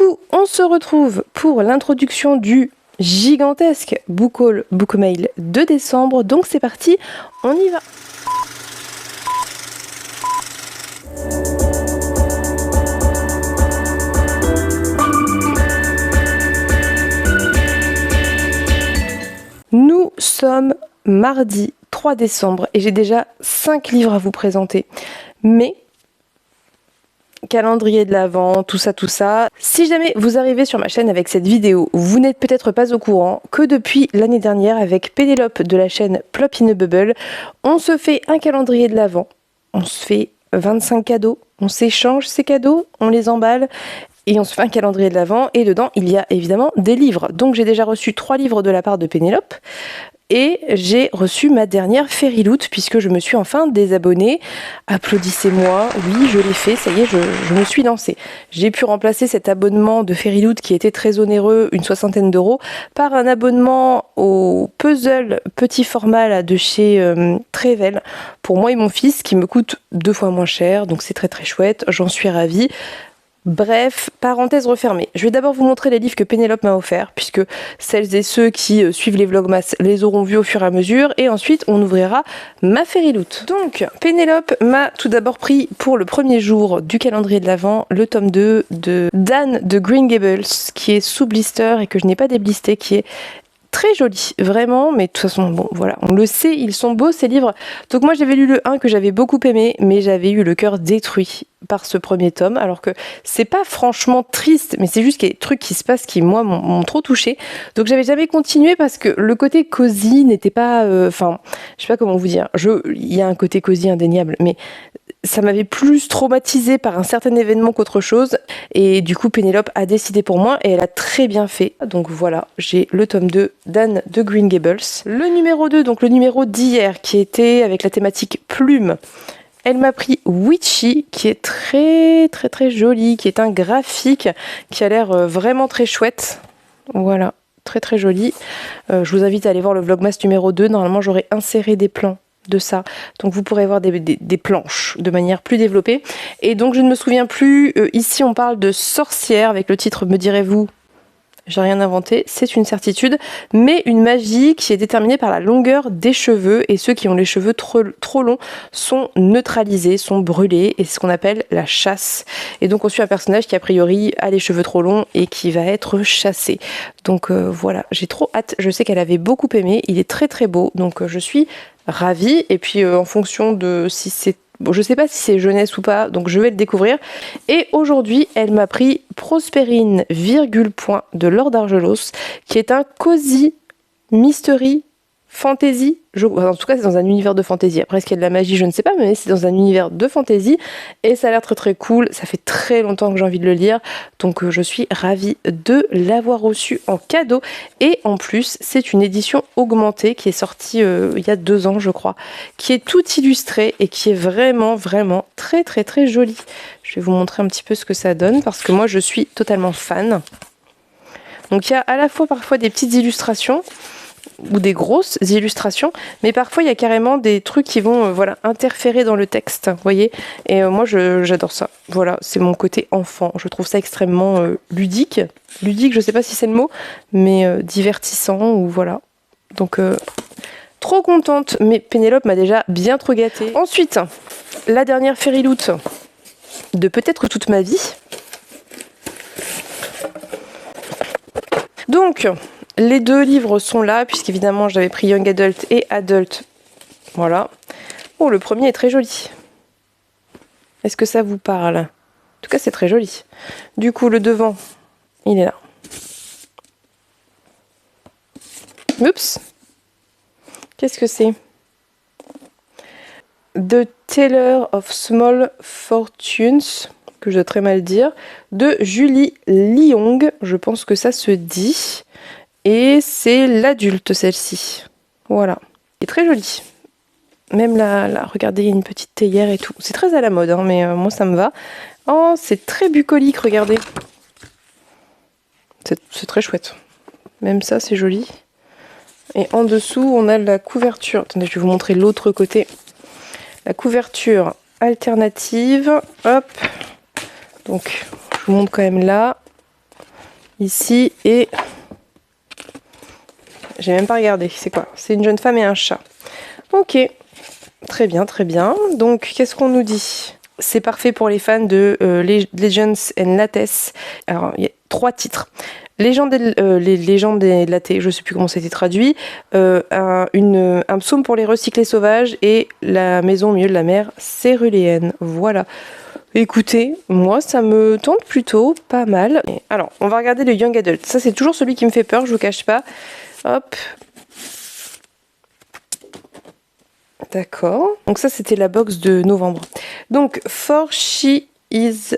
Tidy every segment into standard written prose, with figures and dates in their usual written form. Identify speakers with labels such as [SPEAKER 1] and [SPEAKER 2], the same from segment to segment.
[SPEAKER 1] coup, on se retrouve pour l'introduction du gigantesque book haul Bookmail de décembre. Donc c'est parti, on y va. Nous sommes mardi 3 décembre et j'ai déjà 5 livres à vous présenter. Mais calendrier de l'Avent, tout ça. Si jamais vous arrivez sur ma chaîne avec cette vidéo, vous n'êtes peut-être pas au courant que depuis l'année dernière, avec Pénélope de la chaîne Plop in a Bubble, on se fait un calendrier de l'Avent. On se fait 25 cadeaux, on s'échange ces cadeaux, on les emballe et on se fait un calendrier de l'Avent. Et dedans, il y a évidemment des livres. Donc j'ai déjà reçu 3 livres de la part de Pénélope. Et j'ai reçu ma dernière Fairyloot puisque je me suis enfin désabonnée. Applaudissez-moi, oui, je l'ai fait, ça y est, je me suis lancée. J'ai pu remplacer cet abonnement de Fairyloot qui était très onéreux, une 60aine d'euros, par un abonnement au puzzle petit format là, de chez Trevel pour moi et mon fils qui me coûte 2 fois moins cher, donc c'est très très chouette, j'en suis ravie. Bref, parenthèse refermée. Je vais d'abord vous montrer les livres que Pénélope m'a offerts, puisque celles et ceux qui suivent les vlogmas les auront vus au fur et à mesure, et ensuite on ouvrira ma Fairyloot. Donc, Pénélope m'a tout d'abord pris pour le premier jour du calendrier de l'Avent le tome 2 de Dan de Green Gables, qui est sous blister et que je n'ai pas déblisté, qui est très joli, vraiment, mais de toute façon, bon, voilà, on le sait, ils sont beaux ces livres. Donc moi j'avais lu le 1 que j'avais beaucoup aimé, mais j'avais eu le cœur détruit par ce premier tome, alors que c'est pas franchement triste, mais c'est juste qu'il y a des trucs qui se passent qui, moi, m'ont trop touchée. Donc j'avais jamais continué parce que le côté cosy n'était pas... Enfin, je sais pas comment vous dire, il y a un côté cosy indéniable, mais ça m'avait plus traumatisée par un certain événement qu'autre chose. Et du coup, Pénélope a décidé pour moi et elle a très bien fait. Donc voilà, j'ai le tome 2 d'Anne de Green Gables. Le numéro 2, donc le numéro d'hier, qui était avec la thématique plume. Elle m'a pris Witchy, qui est très très très joli, qui est un graphique qui a l'air vraiment très chouette. Voilà, très très joli. Je vous invite à aller voir le vlogmas numéro 2. Normalement, j'aurai inséré des plans de ça, donc vous pourrez voir des planches de manière plus développée. Et donc je ne me souviens plus, ici on parle de sorcière avec le titre Me direz-vous, j'ai rien inventé, c'est une certitude, mais une magie qui est déterminée par la longueur des cheveux, et ceux qui ont les cheveux trop longs sont neutralisés, sont brûlés, et c'est ce qu'on appelle la chasse. Et donc on suit un personnage qui a priori a les cheveux trop longs et qui va être chassé. Donc voilà, j'ai trop hâte, je sais qu'elle avait beaucoup aimé, il est très très beau, donc je suis ravie. Et puis en fonction de si c'est... Bon, je sais pas si c'est jeunesse ou pas, donc je vais le découvrir. Et aujourd'hui, elle m'a pris Prospérine, virgule point de Laure d'Argelos, qui est un cosy mystery fantasy. En tout cas, c'est dans un univers de fantasy. Après, est-ce qu'il y a de la magie, je ne sais pas, mais c'est dans un univers de fantasy. Et ça a l'air très très cool. Ça fait très longtemps que j'ai envie de le lire. Donc je suis ravie de l'avoir reçu en cadeau. Et en plus, c'est une édition augmentée qui est sortie il y a 2 ans, je crois. Qui est toute illustrée et qui est vraiment vraiment très très très jolie. Je vais vous montrer un petit peu ce que ça donne parce que moi, je suis totalement fan. Donc il y a à la fois parfois des petites illustrations ou des grosses illustrations, mais parfois il y a carrément des trucs qui vont voilà, interférer dans le texte, vous voyez, et moi j'adore ça, voilà, c'est mon côté enfant, je trouve ça extrêmement ludique, je sais pas si c'est le mot, mais divertissant, ou voilà, donc trop contente, mais Pénélope m'a déjà bien trop gâtée. Ensuite, la dernière Fairyloot de peut-être toute ma vie, donc les 2 livres sont là, puisqu'évidemment j'avais pris Young Adult et Adult. Voilà. Oh, le premier est très joli. Est-ce que ça vous parle? En tout cas, c'est très joli. Du coup, le devant, il est là. Oups. Qu'est-ce que c'est? The Teller of Small Fortunes, que je dois très mal dire, de Julie Lyong. Je pense que ça se dit. Et c'est l'adulte, celle-ci. Voilà. Elle est très jolie. Même là, regardez, il y a une petite théière et tout. C'est très à la mode, hein, mais moi, ça me va. Oh, c'est très bucolique, regardez. C'est très chouette. Même ça, c'est joli. Et en dessous, on a la couverture. Attendez, je vais vous montrer l'autre côté. La couverture alternative. Hop. Donc, je vous montre quand même là. ici et... J'ai même pas regardé, c'est quoi? C'est une jeune femme et un chat. Ok, très bien, très bien. Donc, qu'est-ce qu'on nous dit? C'est parfait pour les fans de Legends and Lattes. Alors, il y a 3 titres. Les légendes et Lattes, je sais plus comment c'était traduit. Un psaume pour les recyclés sauvages et la maison au milieu de la mer céruléenne. Voilà. Écoutez, moi ça me tente plutôt pas mal. Alors, on va regarder le Young Adult. Ça, c'est toujours celui qui me fait peur, je vous cache pas. Hop. D'accord. Donc ça, c'était la box de novembre. Donc, For She Is...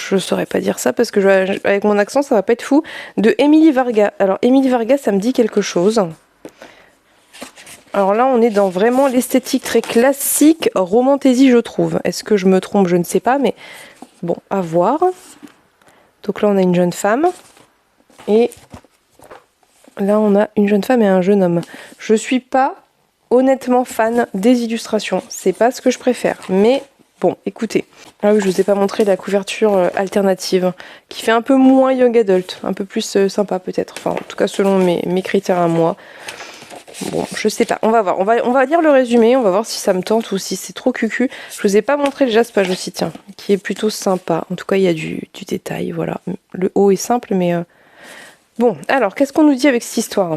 [SPEAKER 1] Je saurais pas dire ça parce que avec mon accent, ça va pas être fou. De Emily Varga. Alors, Emily Varga, ça me dit quelque chose. Alors là, on est dans vraiment l'esthétique très classique, romantasy, je trouve. Est-ce que je me trompe? Je ne sais pas, mais bon, à voir. Donc là, on a une jeune femme. Et là, on a une jeune femme et un jeune homme. Je suis pas honnêtement fan des illustrations. C'est pas ce que je préfère. Mais bon, écoutez. Ah oui, je vous ai pas montré la couverture alternative, qui fait un peu moins young adult, un peu plus sympa peut-être. Enfin, en tout cas, selon mes critères à moi. Bon, je sais pas, on va voir. On va lire le résumé, on va voir si ça me tente ou si c'est trop cucu. Je vous ai pas montré le jaspage aussi, tiens, qui est plutôt sympa. En tout cas, il y a du détail, voilà. Le haut est simple, mais... Bon, alors, qu'est-ce qu'on nous dit avec cette histoire?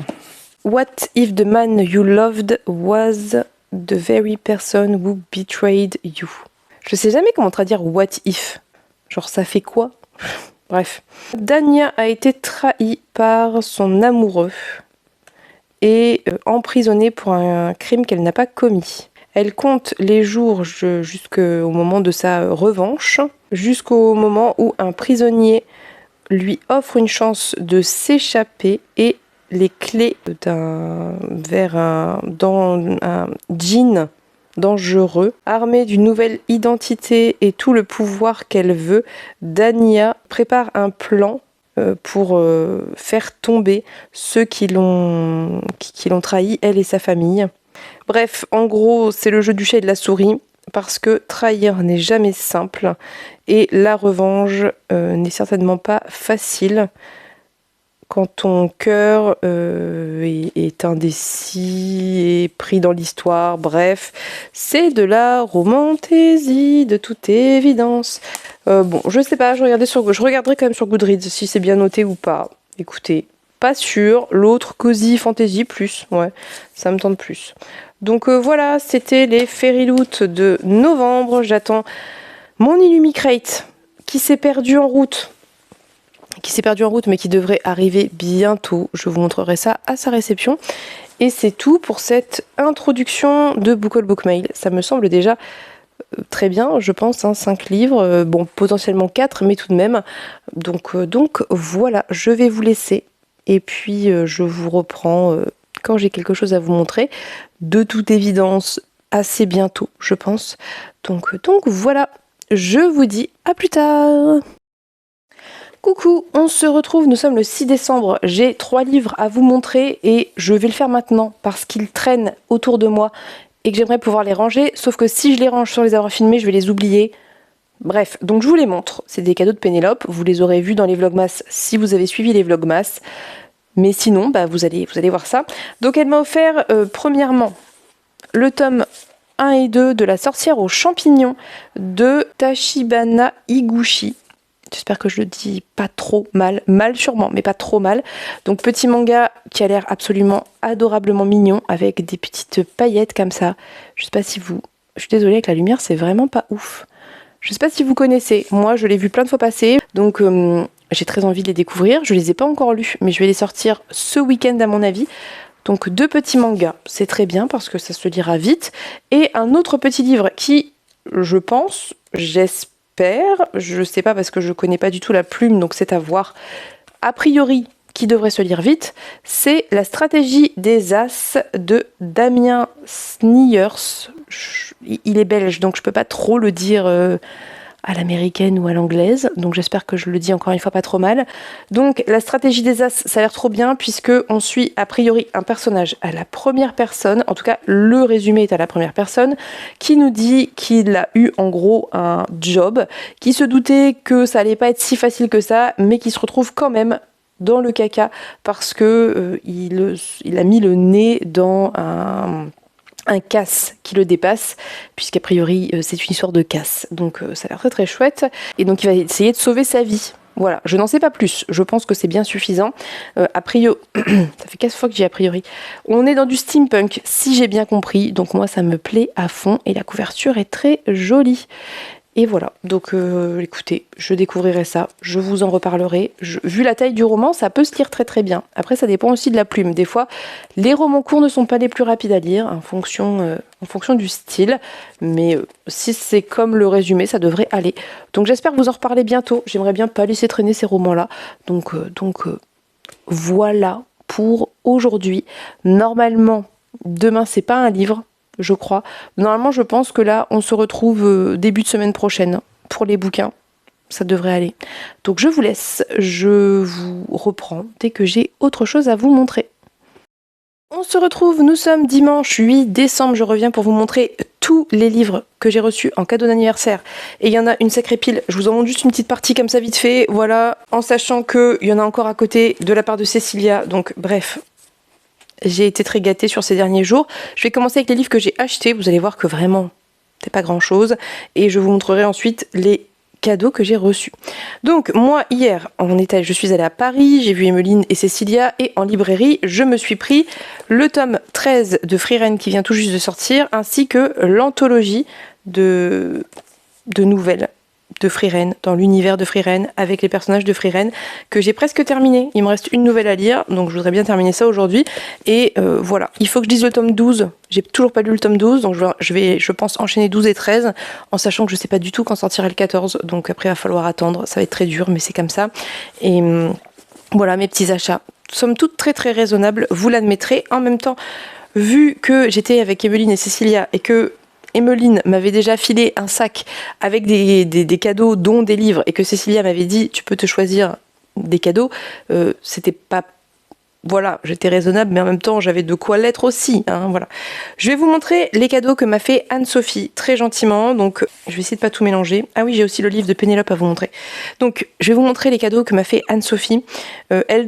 [SPEAKER 1] What if the man you loved was the very person who betrayed you? Je sais jamais comment traduire what if. Genre, ça fait quoi? Bref. Dania a été trahie par son amoureux et emprisonnée pour un crime qu'elle n'a pas commis. Elle compte les jours jusqu'au moment de sa revanche, jusqu'au moment où un prisonnier lui offre une chance de s'échapper et les clés vers un djinn dangereux. Armée d'une nouvelle identité et tout le pouvoir qu'elle veut, Dania prépare un plan pour faire tomber ceux qui l'ont trahi, elle et sa famille. Bref, en gros, c'est le jeu du chat et de la souris, parce que trahir n'est jamais simple, et la revanche n'est certainement pas facile quand ton cœur est indécis et pris dans l'histoire. Bref, c'est de la romantaisie de toute évidence. Bon, je sais pas, je regarderai quand même sur Goodreads si c'est bien noté ou pas. Écoutez, pas sûr. L'autre, Cozy Fantasy, plus. Ouais, ça me tente plus. Donc voilà, c'était les Fairy Loot de novembre. J'attends mon Illumicrate qui s'est perdu en route. Mais qui devrait arriver bientôt. Je vous montrerai ça à sa réception. Et c'est tout pour cette introduction de Bookle Bookmail. Ça me semble déjà très bien, je pense, 5 livres. Bon, potentiellement 4, mais tout de même. Donc voilà, je vais vous laisser. Et puis, je vous reprends quand j'ai quelque chose à vous montrer. De toute évidence, assez bientôt, je pense. Donc voilà, je vous dis à plus tard. Coucou, on se retrouve, nous sommes le 6 décembre, j'ai 3 livres à vous montrer et je vais le faire maintenant parce qu'ils traînent autour de moi et que j'aimerais pouvoir les ranger, sauf que si je les range sans les avoir filmés, je vais les oublier. Bref, donc je vous les montre, c'est des cadeaux de Pénélope, vous les aurez vus dans les Vlogmas si vous avez suivi les Vlogmas, mais sinon, vous allez voir ça. Donc elle m'a offert, premièrement, le tome 1 et 2 de La sorcière aux champignons de Tachibana Higuchi. J'espère que je le dis pas trop mal. Mal sûrement, mais pas trop mal. Donc petit manga qui a l'air absolument adorablement mignon avec des petites paillettes comme ça. Je sais pas si vous... Je suis désolée avec la lumière, c'est vraiment pas ouf. Je sais pas si vous connaissez. Moi, je l'ai vu plein de fois passer. Donc j'ai très envie de les découvrir. Je les ai pas encore lus, mais je vais les sortir ce week-end à mon avis. Donc 2 petits mangas, c'est très bien parce que ça se lira vite. Et un autre petit livre qui, je pense, j'espère, je sais pas parce que je connais pas du tout la plume, donc c'est à voir. A priori, qui devrait se lire vite, c'est La stratégie des As de Damien Sniers. Il est belge, donc je peux pas trop le dire à l'américaine ou à l'anglaise, donc j'espère que je le dis encore une fois pas trop mal. Donc la stratégie des As, ça a l'air trop bien puisque on suit a priori un personnage à la première personne, en tout cas le résumé est à la première personne, qui nous dit qu'il a eu en gros un job, qui se doutait que ça allait pas être si facile que ça, mais qui se retrouve quand même dans le caca parce que il a mis le nez dans un casse qui le dépasse, puisqu'a priori c'est une histoire de casse, donc ça a l'air très très chouette, et donc il va essayer de sauver sa vie. Voilà, je n'en sais pas plus, je pense que c'est bien suffisant. A priori, ça fait 4 fois que j'ai a priori. On est dans du steampunk, si j'ai bien compris, donc moi ça me plaît à fond, et la couverture est très jolie. Et voilà, donc écoutez, je découvrirai ça, je vous en reparlerai. Vu la taille du roman, ça peut se lire très très bien. Après, ça dépend aussi de la plume. Des fois, les romans courts ne sont pas les plus rapides à lire en fonction du style. Mais si c'est comme le résumé, ça devrait aller. Donc j'espère vous en reparler bientôt. J'aimerais bien pas laisser traîner ces romans-là. Donc voilà pour aujourd'hui. Normalement, demain, c'est pas un livre, je crois. Normalement, je pense que là, on se retrouve début de semaine prochaine pour les bouquins. Ça devrait aller. Donc je vous laisse. Je vous reprends dès que j'ai autre chose à vous montrer. On se retrouve, nous sommes dimanche 8 décembre. Je reviens pour vous montrer tous les livres que j'ai reçus en cadeau d'anniversaire. Et il y en a une sacrée pile. Je vous en montre juste une petite partie comme ça vite fait. Voilà, en sachant qu'il y en a encore à côté de la part de Cécilia. Donc bref. J'ai été très gâtée sur ces derniers jours. Je vais commencer avec les livres que j'ai achetés. Vous allez voir que vraiment, c'est pas grand chose. Et je vous montrerai ensuite les cadeaux que j'ai reçus. Donc, moi, hier, je suis allée à Paris, j'ai vu Emmeline et Cécilia, et en librairie, je me suis pris le tome 13 de Frieren qui vient tout juste de sortir, ainsi que l'anthologie de nouvelles de Frieren, dans l'univers de Frieren, avec les personnages de Frieren, que j'ai presque terminé. Il me reste une nouvelle à lire, donc je voudrais bien terminer ça aujourd'hui. Et voilà, il faut que je lise le tome 12. J'ai toujours pas lu le tome 12, donc je vais, je pense, enchaîner 12 et 13, en sachant que je sais pas du tout quand sortira le 14, donc après il va falloir attendre. Ça va être très dur, mais c'est comme ça. Et voilà mes petits achats. Somme toute très très raisonnables, vous l'admettrez. En même temps, vu que j'étais avec Emmeline et Cécilia, et que Emmeline m'avait déjà filé un sac avec des cadeaux, dont des livres, et que Cécilia m'avait dit tu peux te choisir des cadeaux, c'était pas... Voilà, j'étais raisonnable, mais en même temps, j'avais de quoi l'être aussi. Hein, voilà. Je vais vous montrer les cadeaux que m'a fait Anne-Sophie, très gentiment. Donc, je vais essayer de pas tout mélanger. Ah oui, j'ai aussi le livre de Pénélope à vous montrer. Donc, je vais vous montrer les cadeaux que m'a fait Anne-Sophie. Elle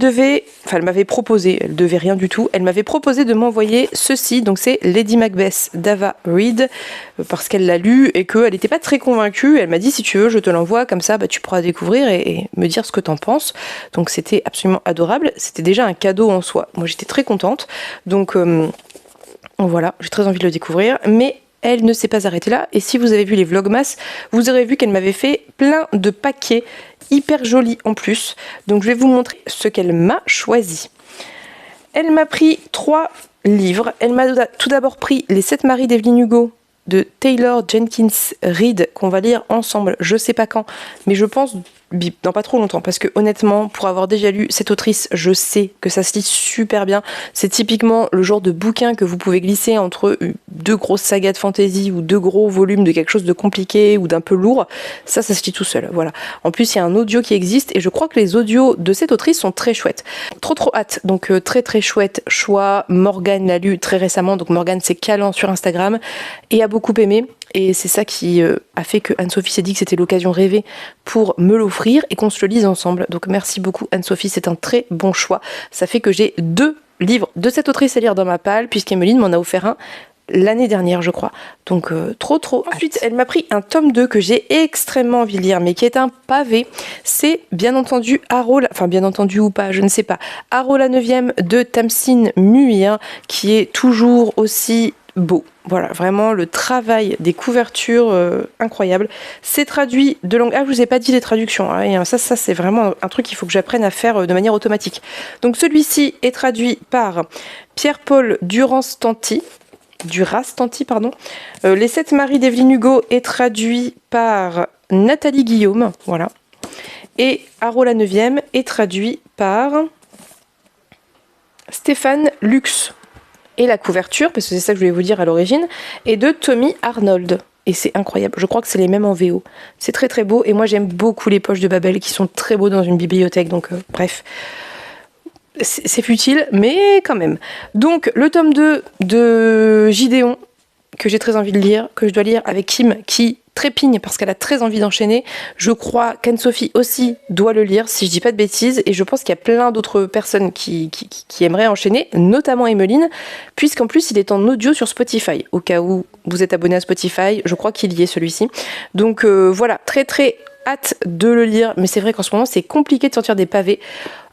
[SPEAKER 1] m'avait proposé, elle devait rien du tout, elle m'avait proposé de m'envoyer ceci. Donc, c'est Lady Macbeth d'Ava Reed, parce qu'elle l'a lu et qu'elle n'était pas très convaincue. Elle m'a dit, si tu veux, je te l'envoie, comme ça, tu pourras découvrir et me dire ce que t'en penses. Donc, c'était absolument adorable. C'était déjà un cadeau en soi. Moi, j'étais très contente. Donc, voilà, j'ai très envie de le découvrir. Mais elle ne s'est pas arrêtée là. Et si vous avez vu les Vlogmas, vous aurez vu qu'elle m'avait fait plein de paquets hyper jolis en plus. Donc, je vais vous montrer ce qu'elle m'a choisi. Elle m'a pris 3 livres. Elle m'a tout d'abord pris Les 7 maris d'Evelyn Hugo de Taylor Jenkins Reid, qu'on va lire ensemble, je sais pas quand, mais je pense dans pas trop longtemps, parce que honnêtement, pour avoir déjà lu cette autrice, je sais que ça se lit super bien. C'est typiquement le genre de bouquin que vous pouvez glisser entre 2 grosses sagas de fantasy ou 2 gros volumes de quelque chose de compliqué ou d'un peu lourd. Ça se lit tout seul, voilà. En plus, il y a un audio qui existe et je crois que les audios de cette autrice sont très chouettes. Trop hâte, donc très très chouette choix. Morgane l'a lu très récemment, donc Morgane c'est Calan sur Instagram et a beaucoup aimé. Et c'est ça qui a fait que Anne-Sophie s'est dit que c'était l'occasion rêvée pour me l'offrir et qu'on se le lise ensemble. Donc merci beaucoup Anne-Sophie, c'est un très bon choix. Ça fait que j'ai 2 livres de cette autrice à lire dans ma palle, puisqu'Emmeline m'en a offert un l'année dernière, je crois. Donc trop. Ensuite, elle m'a pris un tome 2 que j'ai extrêmement envie de lire, mais qui est un pavé. C'est bien entendu bien entendu ou pas, je ne sais pas. Haro la 9e de Tamsyn Muir, qui est toujours aussi beau. Voilà, vraiment le travail des couvertures incroyable. C'est traduit de langue... Ah, je vous ai pas dit les traductions. Hein, ça c'est vraiment un truc qu'il faut que j'apprenne à faire de manière automatique. Donc celui-ci est traduit par Pierre-Paul Durastanti, pardon. Les 7 maris d'Evelyn Hugo est traduit par Nathalie Guillaume, voilà. Et Haro la 9e est traduit par Stéphane Lux. Et la couverture, parce que c'est ça que je voulais vous dire à l'origine, est de Tommy Arnold. et c'est incroyable. Je crois que c'est les mêmes en VO. C'est très très beau et moi j'aime beaucoup les poches de Babel qui sont très beaux dans une bibliothèque, donc bref. C'est futile, mais quand même. Donc le tome 2 de Gideon, que j'ai très envie de lire, que je dois lire avec Kim, qui trépigne parce qu'elle a très envie d'enchaîner. Je crois qu'Anne-Sophie aussi doit le lire, si je dis pas de bêtises, et je pense qu'il y a plein d'autres personnes qui aimeraient enchaîner, notamment Emeline, puisqu'en plus il est en audio sur Spotify, au cas où vous êtes abonné à Spotify, je crois qu'il y est celui-ci. Donc voilà, très très hâte de le lire, mais c'est vrai qu'en ce moment c'est compliqué de sortir des pavés.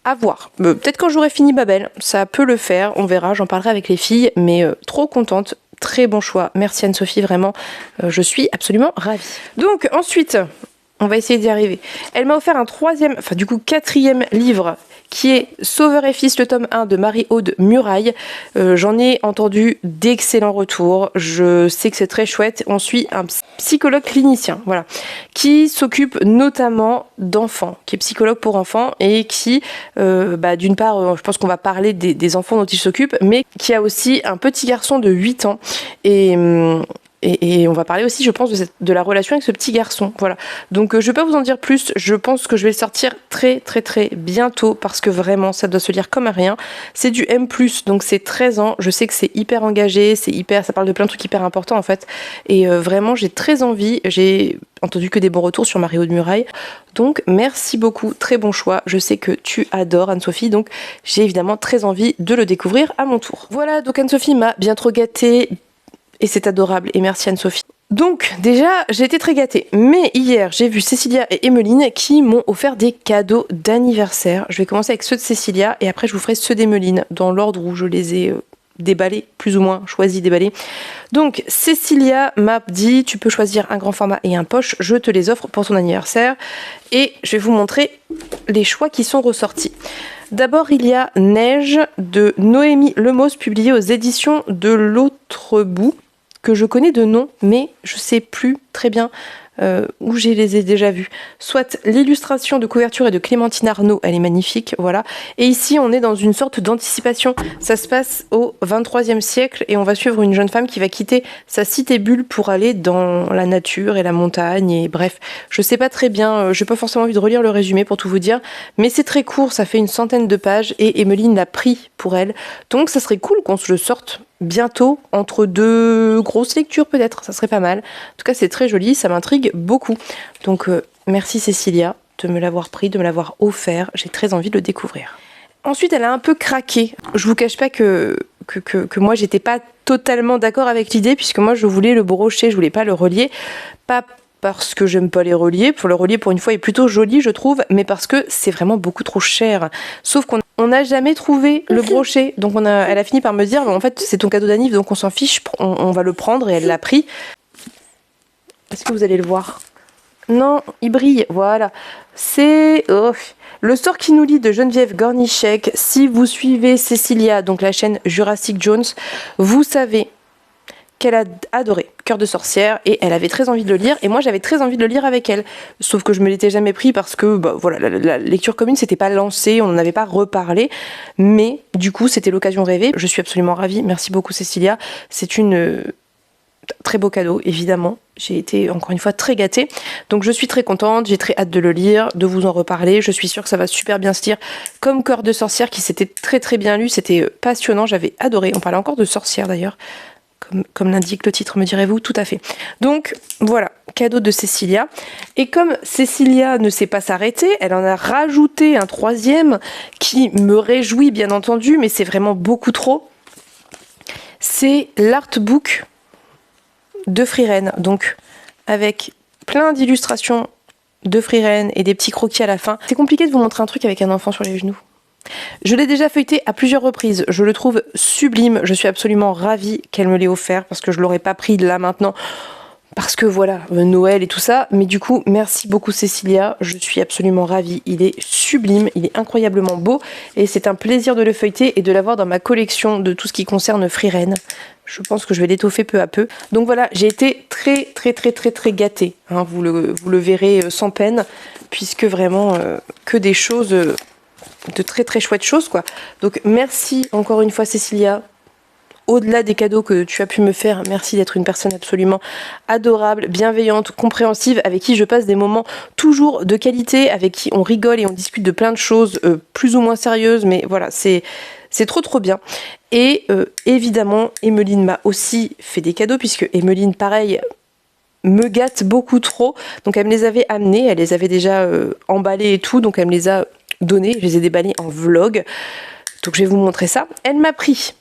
[SPEAKER 1] À voir. Peut-être quand j'aurai fini Babel, ça peut le faire, on verra, j'en parlerai avec les filles, mais trop contente. Très bon choix. Merci Anne-Sophie, vraiment. Je suis absolument ravie. Donc ensuite, on va essayer d'y arriver. Elle m'a offert un quatrième livre qui est Sauveur et Fils, le tome 1 de Marie-Aude Muraille. J'en ai entendu d'excellents retours. Je sais que c'est très chouette. On suit un psychologue clinicien, voilà, qui s'occupe notamment d'enfants, qui est psychologue pour enfants et qui, d'une part, je pense qu'on va parler des enfants dont il s'occupe, mais qui a aussi un petit garçon de 8 ans. Et on va parler aussi, je pense, de la relation avec ce petit garçon. Voilà. Donc, je vais pas vous en dire plus. Je pense que je vais le sortir très, très, très bientôt parce que vraiment, ça doit se lire comme un rien. C'est du M+, donc c'est 13 ans. Je sais que c'est hyper engagé, ça parle de plein de trucs hyper importants, en fait. Et vraiment, j'ai très envie. J'ai entendu que des bons retours sur Marie-Aude Muraille. Donc, merci beaucoup. Très bon choix. Je sais que tu adores Anne-Sophie, donc j'ai évidemment très envie de le découvrir à mon tour. Voilà, donc Anne-Sophie m'a bien trop gâtée. Et c'est adorable, et merci Anne-Sophie. Donc déjà, j'ai été très gâtée. Mais hier, j'ai vu Cécilia et Emeline qui m'ont offert des cadeaux d'anniversaire. Je vais commencer avec ceux de Cécilia, et après je vous ferai ceux d'Emeline, dans l'ordre où je les ai déballés, plus ou moins choisis, déballés. Donc Cécilia m'a dit, tu peux choisir un grand format et un poche, je te les offre pour ton anniversaire. Et je vais vous montrer les choix qui sont ressortis. D'abord, il y a Neige de Noémie Lemos, publié aux éditions de l'Autre Bout, que je connais de nom, mais je sais plus très bien où je les ai déjà vus. Soit l'illustration de couverture est de Clémentine Arnaud, elle est magnifique, voilà. Et ici, on est dans une sorte d'anticipation. Ça se passe au 23e siècle et on va suivre une jeune femme qui va quitter sa cité bulle pour aller dans la nature et la montagne. Et bref, je sais pas très bien, j'ai pas forcément envie de relire le résumé pour tout vous dire, mais c'est très court, ça fait une centaine de pages et Emeline l'a pris pour elle. Donc ça serait cool qu'on se le sorte bientôt, entre deux grosses lectures peut-être, ça serait pas mal. En tout cas, c'est très joli, ça m'intrigue beaucoup. Donc, merci Cécilia de me l'avoir pris, de me l'avoir offert. J'ai très envie de le découvrir. Ensuite, elle a un peu craqué. Je vous cache pas que moi, j'étais pas totalement d'accord avec l'idée, puisque moi, je voulais le brocher, je voulais pas le relier. Pas parce que j'aime pas les relier. Pour le relier, pour une fois, est plutôt joli, je trouve, mais parce que c'est vraiment beaucoup trop cher. Sauf qu'on n'a jamais trouvé le brochet. Donc elle a fini par me dire, en fait, c'est ton cadeau d'anniv, donc on s'en fiche, on va le prendre, et elle l'a pris. Est-ce que vous allez le voir? Non, il brille, voilà. C'est Le sort qui nous lie de Geneviève Gornichek. Si vous suivez Cécilia, donc la chaîne Jurassic Jones, vous savez qu'elle a adoré Cœur de sorcière et elle avait très envie de le lire et moi j'avais très envie de le lire avec elle, sauf que je me l'étais jamais pris parce que voilà, la lecture commune s'était pas lancée, on n'en avait pas reparlé, mais du coup c'était l'occasion rêvée. Je suis absolument ravie, merci beaucoup Cécilia, c'est une très beau cadeau évidemment, j'ai été encore une fois très gâtée, donc je suis très contente, j'ai très hâte de le lire, de vous en reparler, je suis sûre que ça va super bien se lire comme Cœur de sorcière qui s'était très très bien lu, c'était passionnant, j'avais adoré, on parlait encore de sorcière d'ailleurs, comme l'indique le titre, me direz-vous, tout à fait. Donc voilà, cadeau de Cécilia. Et comme Cécilia ne sait pas s'arrêter, elle en a rajouté un troisième qui me réjouit bien entendu, mais c'est vraiment beaucoup trop. C'est l'artbook de Frieren, donc avec plein d'illustrations de Frieren et des petits croquis à la fin. C'est compliqué de vous montrer un truc avec un enfant sur les genoux. Je l'ai déjà feuilleté à plusieurs reprises, je le trouve sublime, je suis absolument ravie qu'elle me l'ait offert parce que je l'aurais pas pris là maintenant parce que voilà, Noël et tout ça, mais du coup merci beaucoup Cécilia, je suis absolument ravie, il est sublime, il est incroyablement beau et c'est un plaisir de le feuilleter et de l'avoir dans ma collection de tout ce qui concerne Frieren. Je pense que je vais l'étoffer peu à peu. Donc voilà, j'ai été très gâtée, hein, vous le verrez sans peine, puisque vraiment que des choses... de très chouettes choses quoi. Donc merci encore une fois Cécilia, au-delà des cadeaux que tu as pu me faire, merci d'être une personne absolument adorable, bienveillante, compréhensive, avec qui je passe des moments toujours de qualité, avec qui on rigole et on discute de plein de choses plus ou moins sérieuses, mais voilà, c'est trop bien. Et évidemment, Emeline m'a aussi fait des cadeaux, puisque Emeline, pareil, me gâte beaucoup trop. Donc elle me les avait amenés, elle les avait déjà emballés et tout, donc elle me les a donnés, je les ai déballés en vlog. Donc je vais vous montrer ça. Elle m'a pris,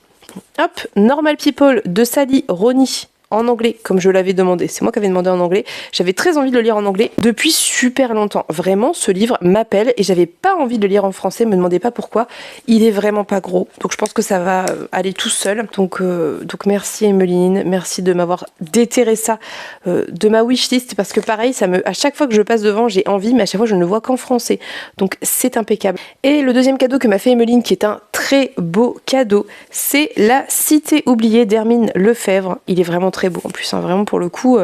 [SPEAKER 1] hop, Normal People de Sally Rooney, en anglais, comme je l'avais demandé. C'est moi qui avais demandé en anglais. J'avais très envie de le lire en anglais depuis super longtemps. Vraiment, ce livre m'appelle et j'avais pas envie de le lire en français. Me demandez pas pourquoi. Il est vraiment pas gros. Donc je pense que ça va aller tout seul. Donc merci Emeline. Merci de m'avoir déterré ça de ma wishlist. Parce que pareil, à chaque fois que je passe devant, j'ai envie, mais à chaque fois, je ne le vois qu'en français. Donc c'est impeccable. Et le deuxième cadeau que m'a fait Emeline, qui est un très beau cadeau, c'est La Cité oubliée d'Hermine Lefebvre. Il est vraiment très beau en plus, hein, vraiment pour le coup.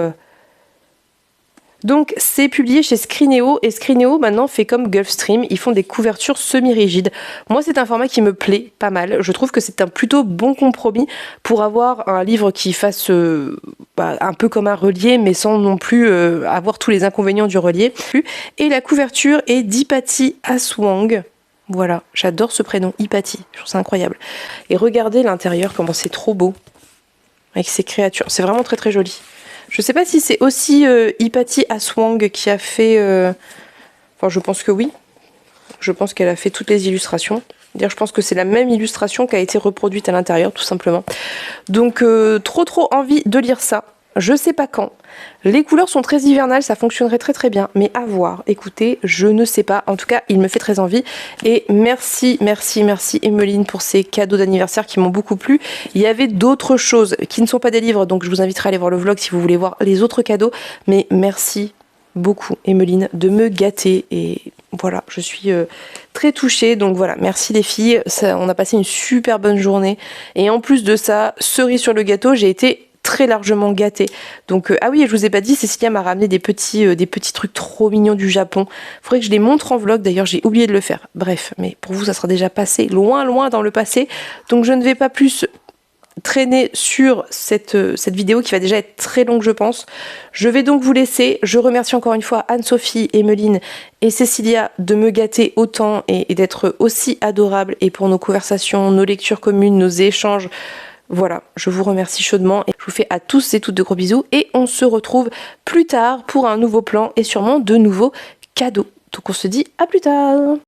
[SPEAKER 1] Donc c'est publié chez Scrineo et Scrineo maintenant fait comme Gulfstream, ils font des couvertures semi-rigides. Moi c'est un format qui me plaît pas mal, je trouve que c'est un plutôt bon compromis pour avoir un livre qui fasse un peu comme un relié mais sans non plus avoir tous les inconvénients du relié. Et la couverture est d'Ipati Aswang. Voilà, j'adore ce prénom, Ipati, je trouve ça incroyable. Et regardez l'intérieur, comment c'est trop beau avec ces créatures, c'est vraiment très très joli. Je sais pas si c'est aussi Ipati Aswang qui a fait... Enfin, je pense que oui. Je pense qu'elle a fait toutes les illustrations. D'ailleurs, je pense que c'est la même illustration qui a été reproduite à l'intérieur, tout simplement. Donc, trop envie de lire ça. Je sais pas quand. Les couleurs sont très hivernales, ça fonctionnerait très très bien. Mais à voir. Écoutez, je ne sais pas. En tout cas, il me fait très envie. Et merci Emeline pour ces cadeaux d'anniversaire qui m'ont beaucoup plu. Il y avait d'autres choses qui ne sont pas des livres, donc je vous inviterai à aller voir le vlog si vous voulez voir les autres cadeaux. Mais merci beaucoup Emeline de me gâter. Et voilà, je suis très touchée. Donc voilà, merci les filles. On a passé une super bonne journée. Et en plus de ça, cerise sur le gâteau, j'ai été très largement gâtée. Donc ah oui, je vous ai pas dit, Cécilia m'a ramené des petits trucs trop mignons du Japon. Faudrait que je les montre en vlog, d'ailleurs j'ai oublié de le faire. Bref, mais pour vous ça sera déjà passé, loin dans le passé. Donc je ne vais pas plus traîner sur cette vidéo qui va déjà être très longue je pense. Je vais donc vous laisser. Je remercie encore une fois Anne-Sophie, Emeline et Cécilia de me gâter autant et d'être aussi adorables et pour nos conversations, nos lectures communes, nos échanges. Voilà, je vous remercie chaudement et je vous fais à tous et toutes de gros bisous et on se retrouve plus tard pour un nouveau plan et sûrement de nouveaux cadeaux. Donc on se dit à plus tard.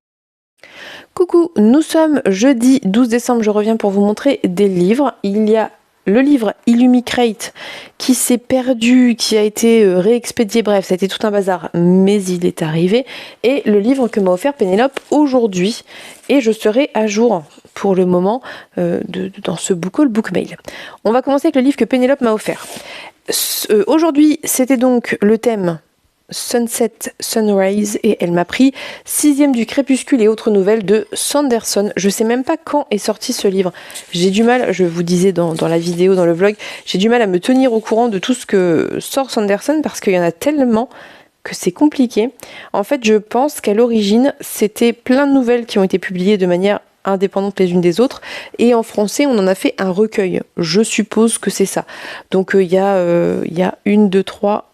[SPEAKER 1] Coucou, nous sommes jeudi 12 décembre, je reviens pour vous montrer des livres. Il y a le livre Illumicrate qui s'est perdu, qui a été réexpédié, bref, ça a été tout un bazar, mais il est arrivé. Et le livre que m'a offert Pénélope aujourd'hui, et je serai à jour pour le moment dans ce book haul book mail. On va commencer avec le livre que Pénélope m'a offert. Aujourd'hui, c'était donc le thème Sunset Sunrise et elle m'a pris 6e du crépuscule et autres nouvelles de Sanderson. Je sais même pas quand est sorti ce livre. J'ai du mal, je vous disais dans la vidéo, dans le vlog, j'ai du mal à me tenir au courant de tout ce que sort Sanderson parce qu'il y en a tellement que c'est compliqué. En fait, je pense qu'à l'origine, c'était plein de nouvelles qui ont été publiées de manière indépendantes les unes des autres et en français on en a fait un recueil, je suppose que c'est ça. Donc il y a 1, 2, 3,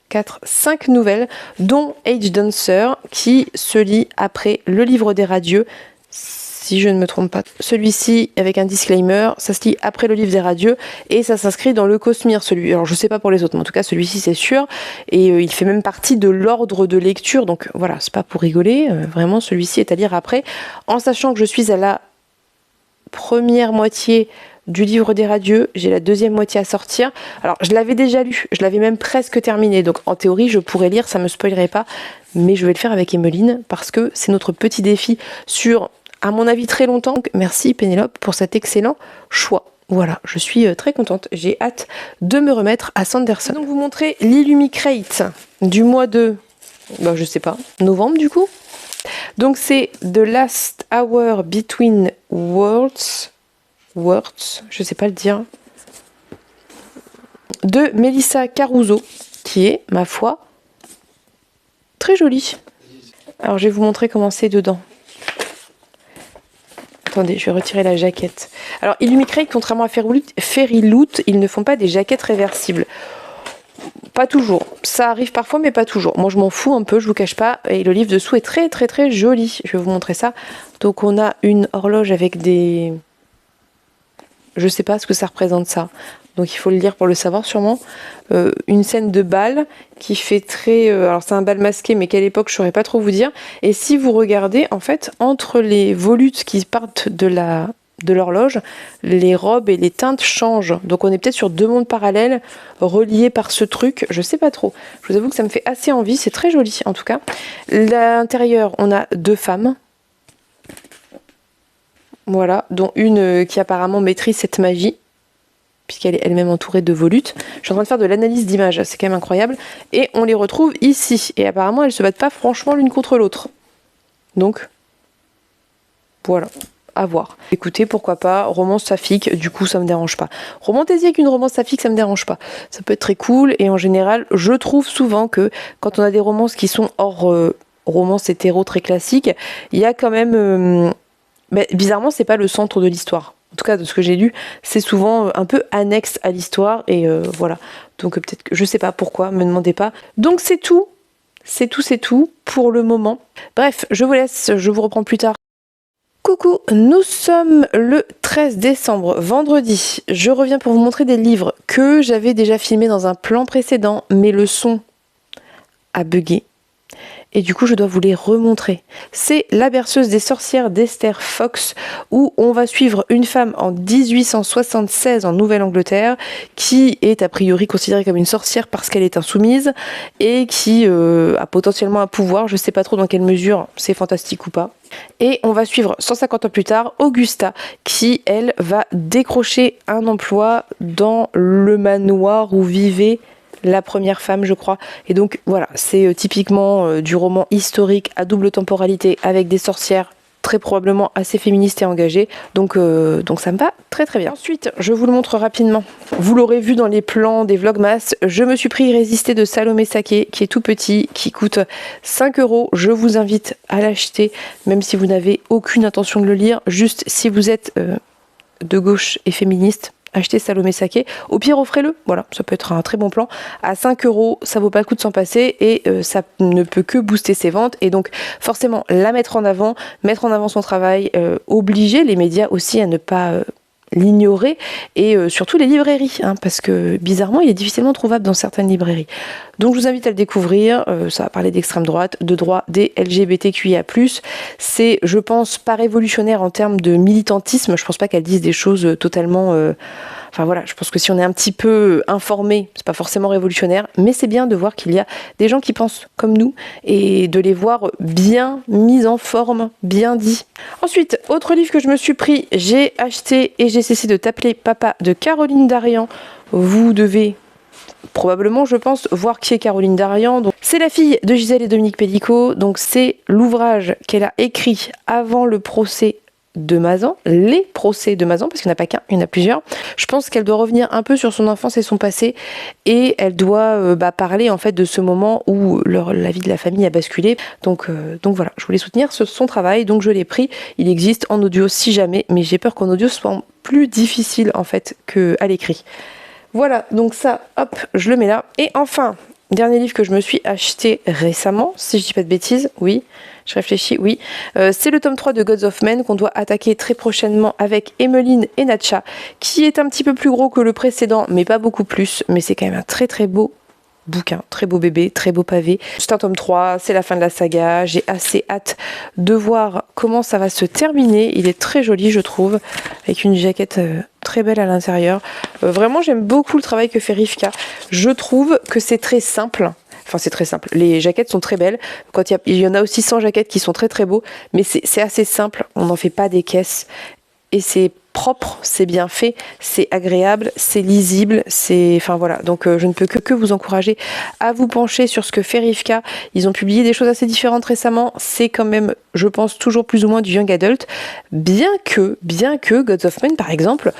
[SPEAKER 1] 4, 5 nouvelles, dont Age Dancer, qui se lit après le livre des radieux, si je ne me trompe pas. Celui-ci, avec un disclaimer, ça se lit après le livre des radieux, et ça s'inscrit dans le Cosmere, celui. Alors je sais pas pour les autres, mais en tout cas celui-ci c'est sûr, et il fait même partie de l'ordre de lecture, donc voilà, c'est pas pour rigoler, vraiment celui-ci est à lire après, en sachant que je suis à la première moitié du livre des radieux, j'ai la deuxième moitié à sortir. Alors, je l'avais déjà lu, je l'avais même presque terminé, donc en théorie, je pourrais lire, ça me spoilerait pas, mais je vais le faire avec Emeline, parce que c'est notre petit défi sur, à mon avis, très longtemps. Donc, merci Pénélope pour cet excellent choix. Voilà, je suis très contente, j'ai hâte de me remettre à Sanderson. Donc, vous montrer l'Illumicrate du mois de, je sais pas, novembre du coup. Donc, c'est The Last Hour Between Worlds, je sais pas le dire, de Melissa Caruso, qui est, ma foi, très jolie. Alors je vais vous montrer comment c'est dedans. Attendez, je vais retirer la jaquette. Alors, Illumicrate, contrairement à Fairy Loot, ils ne font pas des jaquettes réversibles. Pas toujours. Ça arrive parfois, mais pas toujours. Moi, je m'en fous un peu, je vous cache pas. Et le livre dessous est très, très, très joli. Je vais vous montrer ça. Donc, on a une horloge avec des... Je sais pas ce que ça représente, ça. Donc, il faut le lire pour le savoir, sûrement. Une scène de bal qui fait très... alors, c'est un bal masqué, mais quelle époque, je saurais pas trop vous dire. Et si vous regardez, en fait, entre les volutes qui partent de l'horloge, les robes et les teintes changent. Donc on est peut-être sur deux mondes parallèles reliés par ce truc, je sais pas trop. Je vous avoue que ça me fait assez envie, c'est très joli en tout cas. L'intérieur, on a deux femmes. Voilà, dont une qui apparemment maîtrise cette magie, puisqu'elle est elle-même entourée de volutes. Je suis en train de faire de l'analyse d'image, c'est quand même incroyable. Et on les retrouve ici. Et apparemment, elles se battent pas franchement l'une contre l'autre. Donc, voilà. À voir. Écoutez, pourquoi pas, romance saphique, du coup ça me dérange pas. Romantaisie avec une romance saphique, ça me dérange pas. Ça peut être très cool, et en général, je trouve souvent que quand on a des romances qui sont hors romance hétéro très classique, il y a quand même... bizarrement, c'est pas le centre de l'histoire. En tout cas, de ce que j'ai lu, c'est souvent un peu annexe à l'histoire, et voilà. Donc peut-être que... Je sais pas pourquoi, me demandez pas. Donc c'est tout. C'est tout pour le moment. Bref, je vous laisse, je vous reprends plus tard. Coucou, nous sommes le 13 décembre, vendredi. Je reviens pour vous montrer des livres que j'avais déjà filmés dans un plan précédent, mais le son a bugué. Et du coup, je dois vous les remontrer. C'est La berceuse des sorcières d'Esther Fox, où on va suivre une femme en 1876 en Nouvelle-Angleterre, qui est a priori considérée comme une sorcière parce qu'elle est insoumise, et qui a potentiellement un pouvoir, je ne sais pas trop dans quelle mesure c'est fantastique ou pas. Et on va suivre 150 ans plus tard Augusta, qui elle va décrocher un emploi dans le manoir où vivait la première femme, je crois. Et donc voilà, c'est typiquement du roman historique à double temporalité avec des sorcières très probablement assez féministes et engagées. Donc ça me va très très bien. Ensuite, je vous le montre rapidement. Vous l'aurez vu dans les plans des Vlogmas, je me suis pris Irrésister de Salomé Saké, qui est tout petit, qui coûte 5 €. Je vous invite à l'acheter, même si vous n'avez aucune intention de le lire. Juste si vous êtes de gauche et féministe, achetez Salomé Saké. Au pire, offrez-le. Voilà, ça peut être un très bon plan. À 5 €, ça vaut pas le coup de s'en passer et ça ne peut que booster ses ventes. Et donc, forcément, la mettre en avant son travail, obliger les médias aussi à ne pas l'ignorer et surtout les librairies, hein, parce que bizarrement, il est difficilement trouvable dans certaines librairies. Donc, je vous invite à le découvrir. Ça va parler d'extrême droite, de droit, des LGBTQIA+. C'est, je pense, pas révolutionnaire en termes de militantisme. Je pense pas qu'elle dise des choses totalement... Enfin voilà, je pense que si on est un petit peu informé, c'est pas forcément révolutionnaire, mais c'est bien de voir qu'il y a des gens qui pensent comme nous et de les voir bien mis en forme, bien dit. Ensuite, autre livre que je me suis pris, j'ai acheté et j'ai cessé de t'appeler papa de Caroline Darian. Vous devez probablement, je pense, voir qui est Caroline Darian. Donc, c'est la fille de Gisèle et Dominique Pellicot, donc c'est l'ouvrage qu'elle a écrit avant le procès de Mazan, les procès de Mazan, parce qu'il n'y en a pas qu'un, il y en a plusieurs. Je pense qu'elle doit revenir un peu sur son enfance et son passé, et elle doit parler en fait de ce moment où la vie de la famille a basculé. Donc voilà, je voulais soutenir son travail, donc je l'ai pris. Il existe en audio si jamais, mais j'ai peur qu'en audio ce soit plus difficile en fait qu'à l'écrit. Voilà, donc ça, hop, je le mets là. Et enfin, dernier livre que je me suis acheté récemment, si je dis pas de bêtises, oui, je réfléchis, oui. C'est le tome 3 de Gods of Men qu'on doit attaquer très prochainement avec Emmeline et Natcha, qui est un petit peu plus gros que le précédent, mais pas beaucoup plus. Mais c'est quand même un très très beau bouquin, très beau bébé, très beau pavé. C'est un tome 3, c'est la fin de la saga. J'ai assez hâte de voir comment ça va se terminer. Il est très joli, je trouve, avec une jaquette très belle à l'intérieur. Vraiment, j'aime beaucoup le travail que fait Rivka. Je trouve que c'est très simple. Enfin, c'est très simple. Les jaquettes sont très belles. Quand il y en a aussi 100 jaquettes qui sont très très beaux, mais c'est assez simple. On n'en fait pas des caisses. Et c'est propre, c'est bien fait, c'est agréable, c'est lisible, enfin voilà. Donc je ne peux que vous encourager à vous pencher sur ce que fait Rivka. Ils ont publié des choses assez différentes récemment. C'est quand même, je pense, toujours plus ou moins du young adult. Bien que Gods of Men, par exemple,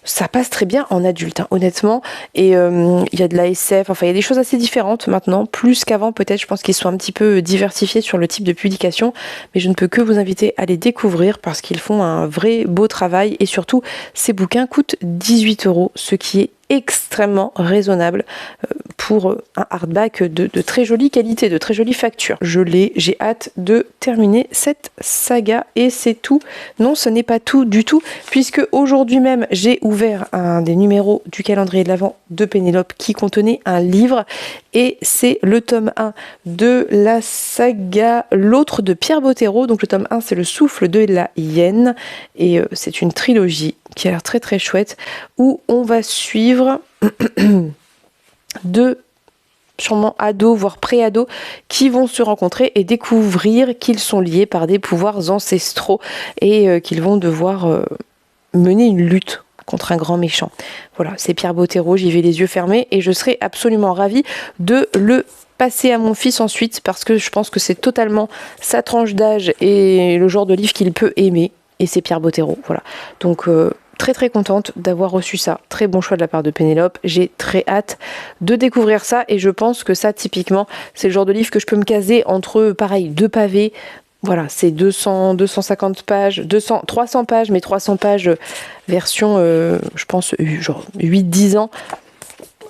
[SPEAKER 1] ça passe très bien en adulte, hein, honnêtement. Et il y a de la SF, enfin il y a des choses assez différentes maintenant, plus qu'avant peut-être. Je pense qu'ils sont un petit peu diversifiés sur le type de publication, mais je ne peux que vous inviter à les découvrir parce qu'ils font un vrai beau travail et surtout ces bouquins coûtent 18 €, ce qui est extrêmement raisonnable pour un hardback de très jolie qualité, de très jolie facture. Je l'ai, j'ai hâte de terminer cette saga et c'est tout. Non, ce n'est pas tout du tout, puisque aujourd'hui même j'ai ouvert un des numéros du calendrier de l'Avent de Pénélope qui contenait un livre et c'est le tome 1 de la saga L'autre de Pierre Bottero. Donc le tome 1 c'est Le souffle de la hyène et c'est une trilogie qui a l'air très très chouette où on va suivre deux sûrement ados, voire pré-ados, qui vont se rencontrer et découvrir qu'ils sont liés par des pouvoirs ancestraux et qu'ils vont devoir mener une lutte contre un grand méchant. Voilà, c'est Pierre Bottero, j'y vais les yeux fermés et je serai absolument ravie de le passer à mon fils ensuite parce que je pense que c'est totalement sa tranche d'âge et le genre de livre qu'il peut aimer et c'est Pierre Bottero, voilà. Donc très très contente d'avoir reçu ça. Très bon choix de la part de Pénélope. J'ai très hâte de découvrir ça et je pense que ça typiquement c'est le genre de livre que je peux me caser entre pareil 2 pavés. Voilà, c'est 250 pages, 300 pages, mais 300 pages version, je pense, genre 8-10 ans.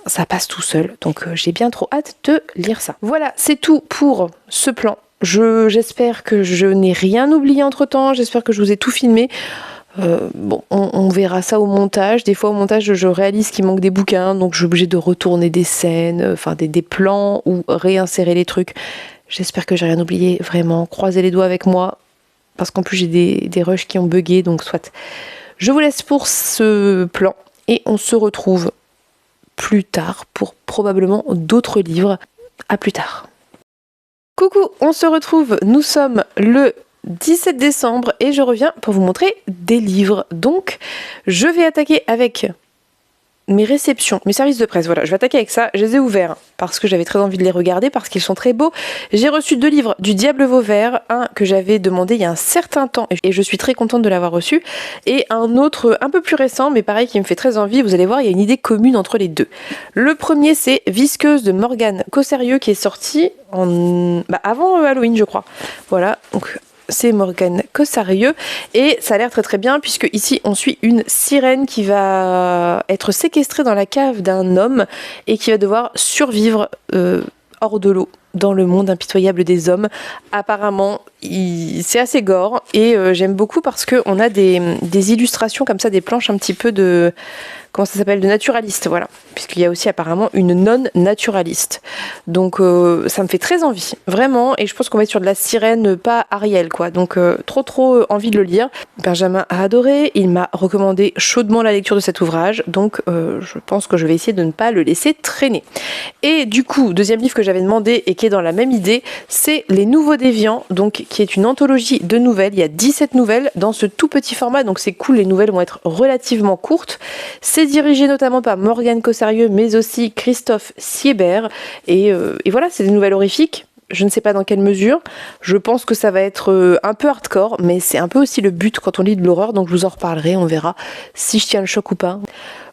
[SPEAKER 1] Ça passe tout seul, donc j'ai bien trop hâte de lire ça. Voilà, c'est tout pour ce plan. J'espère que je n'ai rien oublié entre-temps, j'espère que je vous ai tout filmé. Bon, on verra ça au montage. Des fois au montage je réalise qu'il manque des bouquins, donc je suis obligée de retourner des scènes, enfin des plans ou réinsérer les trucs. J'espère que j'ai rien oublié, vraiment. Croisez les doigts avec moi, parce qu'en plus j'ai des rushs qui ont bugué, donc soit. Je vous laisse pour ce plan et on se retrouve plus tard pour probablement d'autres livres. À plus tard. Coucou, on se retrouve, nous sommes le 17 décembre et je reviens pour vous montrer des livres. Donc, je vais attaquer avec mes réceptions, mes services de presse. Voilà, je vais attaquer avec ça. Je les ai ouverts parce que j'avais très envie de les regarder parce qu'ils sont très beaux. J'ai reçu 2 livres du Diable Vauvert, un que j'avais demandé il y a un certain temps et je suis très contente de l'avoir reçu, et un autre un peu plus récent mais pareil qui me fait très envie. Vous allez voir, il y a une idée commune entre les deux. Le premier c'est Visqueuse de Morgane Cosserieux qui est sorti avant Halloween je crois. Voilà, donc c'est Morgane Cosserieux et ça a l'air très très bien puisque ici on suit une sirène qui va être séquestrée dans la cave d'un homme et qui va devoir survivre hors de l'eau dans le monde impitoyable des hommes. Apparemment c'est assez gore et j'aime beaucoup parce qu'on a des illustrations comme ça, des planches un petit peu de... Comment ça s'appelle, de naturaliste, voilà. Puisqu'il y a aussi apparemment une non-naturaliste. Donc ça me fait très envie, vraiment. Et je pense qu'on va être sur de la sirène, pas Ariel, quoi. Donc trop envie de le lire. Benjamin a adoré, il m'a recommandé chaudement la lecture de cet ouvrage. Donc je pense que je vais essayer de ne pas le laisser traîner. Et du coup, deuxième livre que j'avais demandé et qui est dans la même idée, c'est Les Nouveaux Déviants, donc qui est une anthologie de nouvelles. Il y a 17 nouvelles dans ce tout petit format, donc c'est cool, les nouvelles vont être relativement courtes. C'est dirigé notamment par Morgane Cosserieux, mais aussi Christophe Siebert. Et voilà, c'est des nouvelles horrifiques. Je ne sais pas dans quelle mesure. Je pense que ça va être un peu hardcore, mais c'est un peu aussi le but quand on lit de l'horreur. Donc je vous en reparlerai, on verra si je tiens le choc ou pas.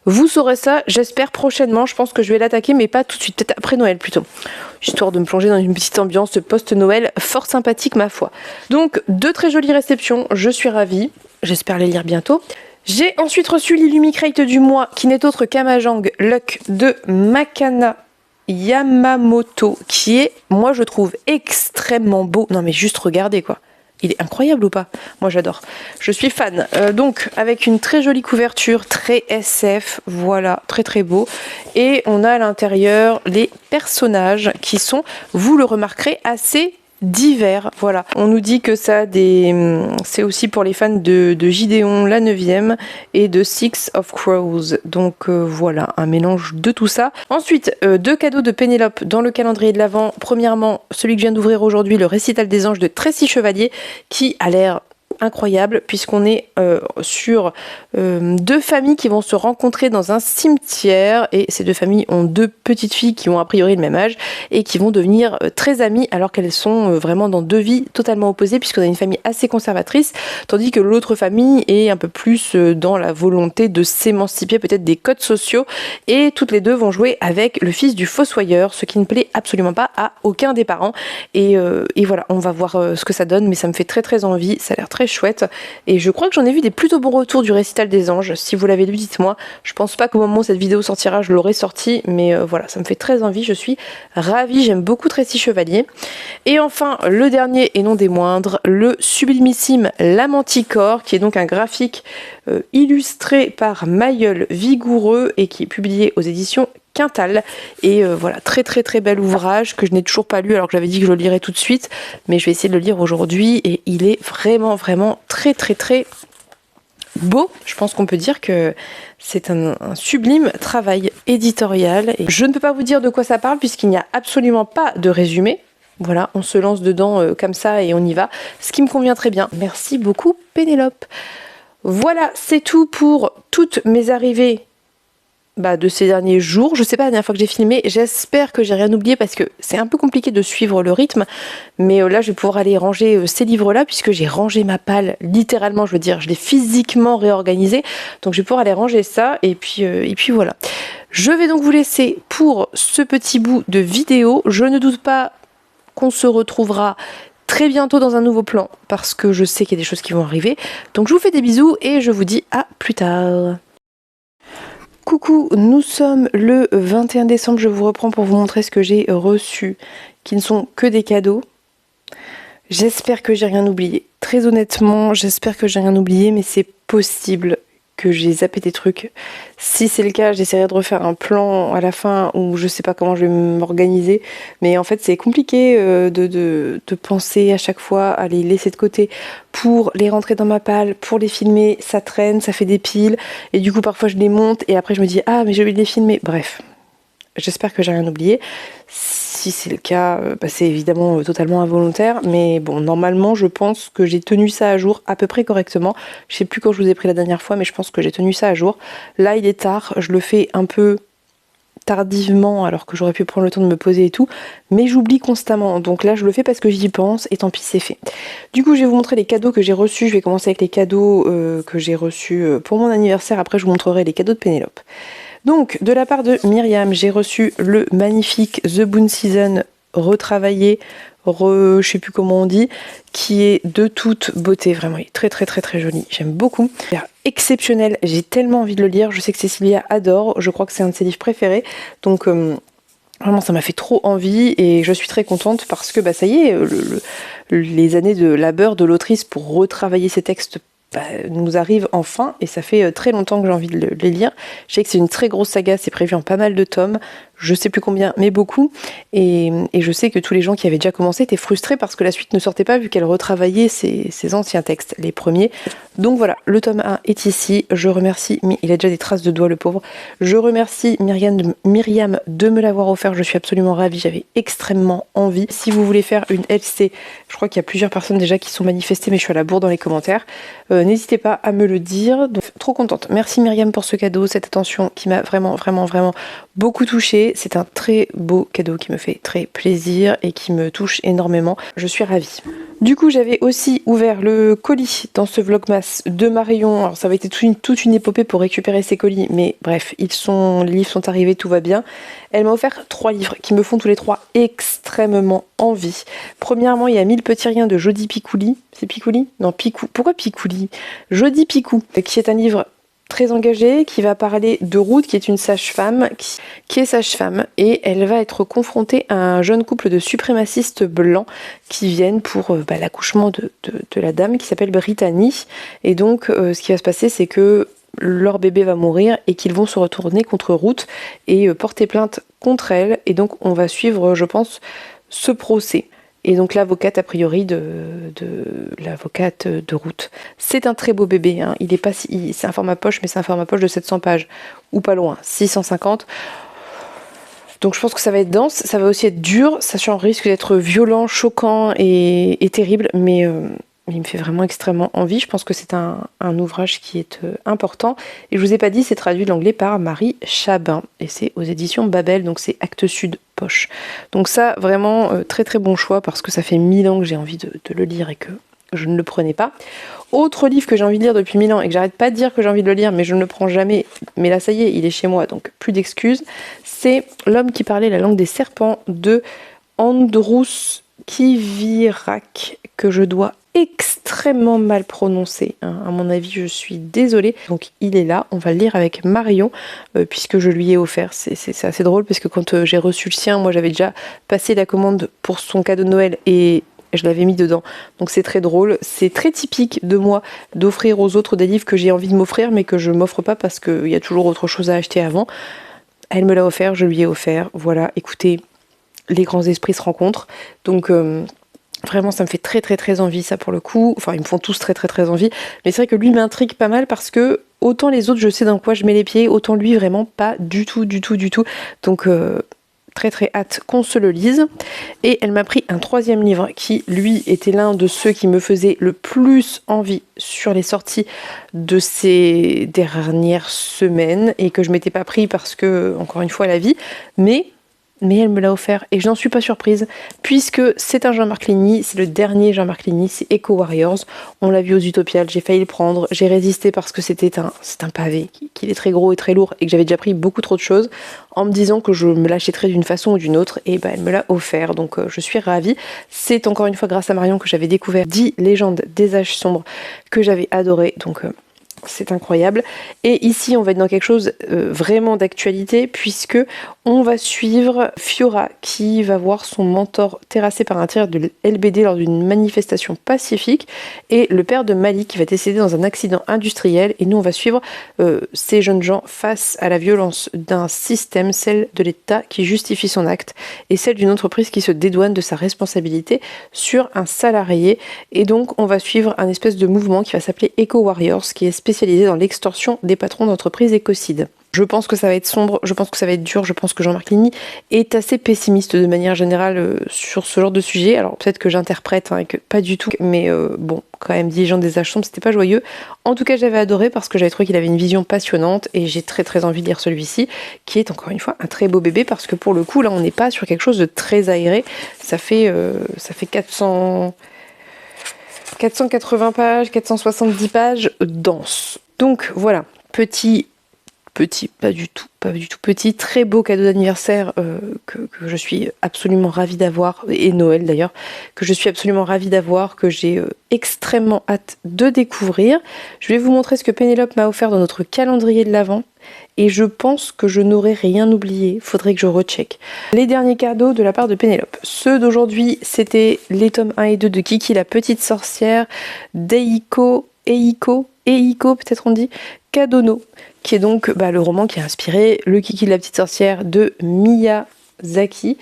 [SPEAKER 1] Vous saurez ça, j'espère prochainement. Je pense que je vais l'attaquer, mais pas tout de suite, peut-être après Noël plutôt. Histoire de me plonger dans une petite ambiance post-Noël fort sympathique, ma foi. Donc 2 très jolies réceptions, je suis ravie. J'espère les lire bientôt. J'ai ensuite reçu l'Illumicrate du mois, qui n'est autre qu'Amajang Luck de Makana Yamamoto, qui est, moi je trouve, extrêmement beau. Non mais juste regardez quoi. Il est incroyable ou pas? Moi j'adore. Je suis fan. Donc avec une très jolie couverture, très SF, voilà, très très beau. Et on a à l'intérieur les personnages qui sont, vous le remarquerez, assez divers, voilà. On nous dit que ça c'est aussi pour les fans de Gideon la 9e et de Six of Crows. Donc voilà, un mélange de tout ça. Ensuite, 2 cadeaux de Pénélope dans le calendrier de l'Avent. Premièrement, celui que je viens d'ouvrir aujourd'hui, le récital des anges de Tracy Chevalier, qui a l'air incroyable puisqu'on est sur deux familles qui vont se rencontrer dans un cimetière et ces deux familles ont deux petites filles qui ont a priori le même âge et qui vont devenir très amies alors qu'elles sont vraiment dans deux vies totalement opposées puisqu'on a une famille assez conservatrice tandis que l'autre famille est un peu plus dans la volonté de s'émanciper peut-être des codes sociaux et toutes les deux vont jouer avec le fils du fossoyeur, ce qui ne plaît absolument pas à aucun des parents et voilà, on va voir ce que ça donne mais ça me fait très envie, ça a l'air très chouette et je crois que j'en ai vu des plutôt bons retours du récital des anges. Si vous l'avez lu, dites-moi. Je pense pas qu'au moment où cette vidéo sortira je l'aurai sorti mais voilà, ça me fait très envie, je suis ravie, j'aime beaucoup Tracy Chevalier. Et enfin le dernier et non des moindres, le sublimissime La Manticore qui est donc un graphique illustré par Mailleul Vigoureux et qui est publié aux éditions Quintal et voilà, très bel ouvrage que je n'ai toujours pas lu alors que j'avais dit que je le lirais tout de suite mais je vais essayer de le lire aujourd'hui et il est vraiment très beau. Je pense qu'on peut dire que c'est un sublime travail éditorial et je ne peux pas vous dire de quoi ça parle puisqu'il n'y a absolument pas de résumé. Voilà, on se lance dedans comme ça et on y va, ce qui me convient très bien. Merci beaucoup Pénélope. Voilà, c'est tout pour toutes mes arrivées de ces derniers jours. Je sais pas la dernière fois que j'ai filmé, j'espère que j'ai rien oublié parce que c'est un peu compliqué de suivre le rythme, mais là je vais pouvoir aller ranger ces livres-là puisque j'ai rangé ma palle, littéralement je veux dire, je l'ai physiquement réorganisée, donc je vais pouvoir aller ranger ça et puis voilà. Je vais donc vous laisser pour ce petit bout de vidéo, je ne doute pas qu'on se retrouvera très bientôt dans un nouveau plan parce que je sais qu'il y a des choses qui vont arriver, donc je vous fais des bisous et je vous dis à plus tard. Coucou, nous sommes le 21 décembre, je vous reprends pour vous montrer ce que j'ai reçu, qui ne sont que des cadeaux. J'espère que j'ai rien oublié. Très honnêtement, j'espère que j'ai rien oublié, mais c'est possible que j'ai zappé des trucs. Si c'est le cas, j'essaierai de refaire un plan à la fin où je sais pas comment je vais m'organiser. Mais en fait, c'est compliqué de penser à chaque fois à les laisser de côté pour les rentrer dans ma palle, pour les filmer. Ça traîne, ça fait des piles. Et du coup, parfois, je les monte et après, je me dis « Ah, mais j'ai oublié de les filmer ». Bref, j'espère que j'ai rien oublié. Si c'est le cas, c'est évidemment totalement involontaire, mais bon, normalement, je pense que j'ai tenu ça à jour à peu près correctement. Je sais plus quand je vous ai pris la dernière fois, mais je pense que j'ai tenu ça à jour. Là, il est tard, je le fais un peu tardivement, alors que j'aurais pu prendre le temps de me poser et tout, mais j'oublie constamment. Donc là, je le fais parce que j'y pense, et tant pis, c'est fait. Du coup, je vais vous montrer les cadeaux que j'ai reçus. Je vais commencer avec les cadeaux que j'ai reçus pour mon anniversaire. Après, je vous montrerai les cadeaux de Pénélope. Donc, de la part de Myriam, j'ai reçu le magnifique The Boon Season retravaillé, je sais plus comment on dit, qui est de toute beauté, vraiment, il est très joli, j'aime beaucoup. Il est exceptionnel, j'ai tellement envie de le lire, je sais que Cécilia adore, je crois que c'est un de ses livres préférés, donc vraiment ça m'a fait trop envie et je suis très contente parce que ça y est, les années de labeur de l'autrice pour retravailler ses textes nous arrive enfin et ça fait très longtemps que j'ai envie de les lire. Je sais que c'est une très grosse saga, c'est prévu en pas mal de tomes, je sais plus combien, mais beaucoup, et je sais que tous les gens qui avaient déjà commencé étaient frustrés parce que la suite ne sortait pas vu qu'elle retravaillait ses anciens textes, les premiers. Donc voilà, le tome 1 est ici, je remercie, il a déjà des traces de doigts le pauvre, je remercie Myriam de me l'avoir offert, je suis absolument ravie, j'avais extrêmement envie. Si vous voulez faire une LC, je crois qu'il y a plusieurs personnes déjà qui sont manifestées, mais je suis à la bourre dans les commentaires, n'hésitez pas à me le dire, donc trop contente. Merci Myriam pour ce cadeau, cette attention qui m'a vraiment beaucoup touchée. C'est un très beau cadeau qui me fait très plaisir et qui me touche énormément. Je suis ravie. Du coup, j'avais aussi ouvert le colis dans ce vlogmas de Marion. Alors ça avait été toute une épopée pour récupérer ces colis, mais bref, les livres sont arrivés, tout va bien. Elle m'a offert 3 livres qui me font tous les 3 extrêmement envie. Premièrement, il y a 1000 petits riens de Jodi Picouli. C'est Picouli? Non, Picou. Pourquoi Picouli? Jodi Picou, qui est un livre très engagée, qui va parler de Ruth, qui est une sage-femme, qui est sage-femme, et elle va être confrontée à un jeune couple de suprémacistes blancs qui viennent pour l'accouchement de la dame qui s'appelle Brittany. Et donc, ce qui va se passer, c'est que leur bébé va mourir et qu'ils vont se retourner contre Ruth et porter plainte contre elle. Et donc, on va suivre, je pense, ce procès. Et donc l'avocate a priori de l'avocate de Ruth. C'est un très beau bébé, hein. Il est pas c'est un format poche, mais c'est un format poche de 700 pages, ou pas loin, 650. Donc je pense que ça va être dense, ça va aussi être dur, sachant le risque d'être violent, choquant et terrible, mais il me fait vraiment extrêmement envie. Je pense que c'est un ouvrage qui est important. Et je vous ai pas dit, c'est traduit de l'anglais par Marie Chabin. Et c'est aux éditions Babel, donc c'est Actes Sud poche. Donc ça, vraiment, très très bon choix parce que ça fait 1000 ans que j'ai envie de le lire et que je ne le prenais pas. Autre livre que j'ai envie de lire depuis 1000 ans et que j'arrête pas de dire que j'ai envie de le lire, mais je ne le prends jamais. Mais là, ça y est, il est chez moi, donc plus d'excuses. C'est L'homme qui parlait la langue des serpents de Andrus Kivirak, que je dois extrêmement mal prononcer, hein. À mon avis, je suis désolée. Donc il est là, on va le lire avec Marion, puisque je lui ai offert. C'est assez drôle parce que quand j'ai reçu le sien, moi j'avais déjà passé la commande pour son cadeau de Noël et je l'avais mis dedans. Donc c'est très drôle, c'est très typique de moi d'offrir aux autres des livres que j'ai envie de m'offrir mais que je m'offre pas parce qu'il y a toujours autre chose à acheter avant. Elle me l'a offert, je lui ai offert. Voilà, écoutez, les grands esprits se rencontrent. Donc vraiment, ça me fait très très très envie, ça pour le coup. Enfin, ils me font tous très très très envie. Mais c'est vrai que lui m'intrigue pas mal parce que autant les autres, je sais dans quoi je mets les pieds, autant lui, vraiment pas du tout, du tout, du tout. Donc très très hâte qu'on se le lise. Et elle m'a pris un troisième livre qui, lui, était l'un de ceux qui me faisait le plus envie sur les sorties de ces dernières semaines et que je m'étais pas pris parce que, encore une fois, la vie. Mais elle me l'a offert et je n'en suis pas surprise puisque c'est un Jean-Marc Ligny, c'est le dernier Jean-Marc Ligny, c'est Echo Warriors. On l'a vu aux Utopiales, j'ai failli le prendre, j'ai résisté parce que c'est un pavé, qu'il est très gros et très lourd et que j'avais déjà pris beaucoup trop de choses en me disant que je me l'achèterais d'une façon ou d'une autre et elle me l'a offert, donc je suis ravie. C'est encore une fois grâce à Marion que j'avais découvert 10 légendes des âges sombres que j'avais adoré, donc c'est incroyable. Et ici, on va être dans quelque chose vraiment d'actualité puisque on va suivre Fiora qui va voir son mentor terrassé par un tir de LBD lors d'une manifestation pacifique et le père de Malik qui va décéder dans un accident industriel. Et nous, on va suivre ces jeunes gens face à la violence d'un système, celle de l'État qui justifie son acte et celle d'une entreprise qui se dédouane de sa responsabilité sur un salarié. Et donc, on va suivre un espèce de mouvement qui va s'appeler Echo Warriors qui est spécialisé dans l'extorsion des patrons d'entreprises écocides. Je pense que ça va être sombre, je pense que ça va être dur, je pense que Jean-Marc Ligny est assez pessimiste de manière générale sur ce genre de sujet. Alors peut-être que j'interprète et que pas du tout, mais bon, quand même, 10 gens des âges sombres, c'était pas joyeux. En tout cas, j'avais adoré parce que j'avais trouvé qu'il avait une vision passionnante et j'ai très très envie de lire celui-ci, qui est encore une fois un très beau bébé parce que pour le coup, là, on n'est pas sur quelque chose de très aéré. Ça fait 480 pages, 470 pages denses. Donc voilà, petit, pas du tout petit, très beau cadeau d'anniversaire que je suis absolument ravie d'avoir, et Noël d'ailleurs, que je suis absolument ravie d'avoir, que j'ai extrêmement hâte de découvrir. Je vais vous montrer ce que Pénélope m'a offert dans notre calendrier de l'Avent. Et je pense que je n'aurai rien oublié, faudrait que je recheck. Les derniers cadeaux de la part de Pénélope. Ceux d'aujourd'hui, c'était les tomes 1 et 2 de Kiki la petite sorcière, Eiko peut-être on dit, Kadono, qui est donc le roman qui a inspiré le Kiki de la petite sorcière de Miyazaki.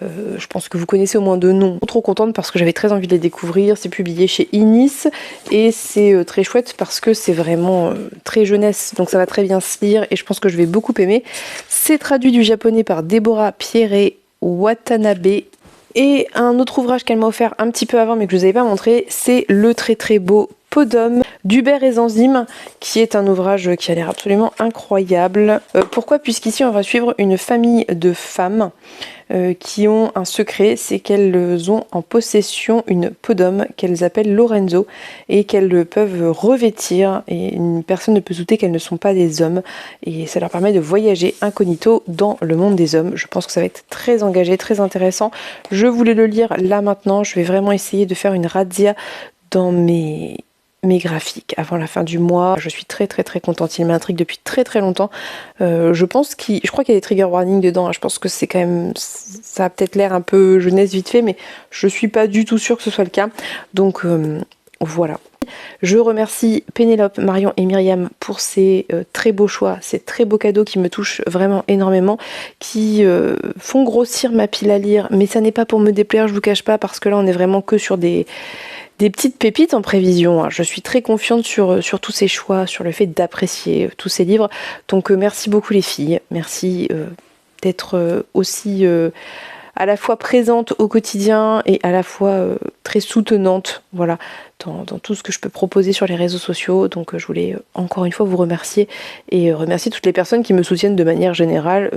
[SPEAKER 1] Je pense que vous connaissez au moins de noms. Trop contente parce que j'avais très envie de les découvrir. C'est publié chez Inis et c'est très chouette parce que c'est vraiment très jeunesse, donc ça va très bien se lire et je pense que je vais beaucoup aimer. C'est traduit du japonais par Deborah Pierre Watanabe. Et un autre ouvrage qu'elle m'a offert un petit peu avant mais que je ne vous avais pas montré, c'est le très très beau Podum d'Hubert et Zanzime, qui est un ouvrage qui a l'air absolument incroyable. Pourquoi ? Puisqu'ici on va suivre une famille de femmes qui ont un secret, c'est qu'elles ont en possession une podum qu'elles appellent Lorenzo et qu'elles peuvent revêtir et personne ne peut douter qu'elles ne sont pas des hommes et ça leur permet de voyager incognito dans le monde des hommes. Je pense que ça va être très engagé, très intéressant. Je voulais le lire là maintenant, je vais vraiment essayer de faire une razzia dans mes graphiques avant la fin du mois. Je suis très très très contente, il m'intrigue depuis très très longtemps. Je crois qu'il y a des trigger warnings dedans, je pense que c'est quand même, ça a peut-être l'air un peu jeunesse vite fait, mais je suis pas du tout sûre que ce soit le cas, donc voilà. Je remercie Pénélope, Marion et Myriam pour ces très beaux choix, ces très beaux cadeaux qui me touchent vraiment énormément, qui font grossir ma pile à lire, mais ça n'est pas pour me déplaire, je vous cache pas, parce que là on est vraiment que sur des petites pépites en prévision. Je suis très confiante sur tous ces choix, sur le fait d'apprécier tous ces livres. Donc merci beaucoup les filles. Merci d'être aussi à la fois présente au quotidien et à la fois très soutenante, voilà, dans tout ce que je peux proposer sur les réseaux sociaux. Donc je voulais encore une fois vous remercier et remercier toutes les personnes qui me soutiennent de manière générale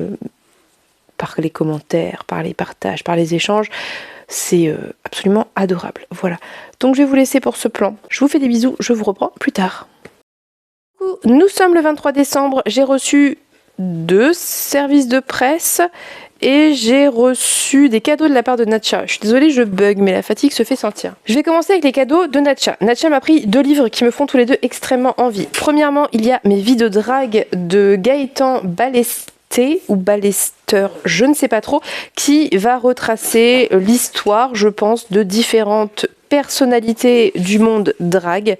[SPEAKER 1] par les commentaires, par les partages, par les échanges. C'est absolument adorable. Voilà. Donc je vais vous laisser pour ce plan. Je vous fais des bisous, je vous reprends plus tard. Nous sommes le 23 décembre, j'ai reçu 2 services de presse et j'ai reçu des cadeaux de la part de Natcha. Je suis désolée, je bug, mais la fatigue se fait sentir. Je vais commencer avec les cadeaux de Natcha. Natcha m'a pris 2 livres qui me font tous les deux extrêmement envie. Premièrement, il y a Mes vies de drague de Gaëtan Ballester ou Ballester, je ne sais pas trop, qui va retracer l'histoire, je pense, de différentes personnalités du monde drague.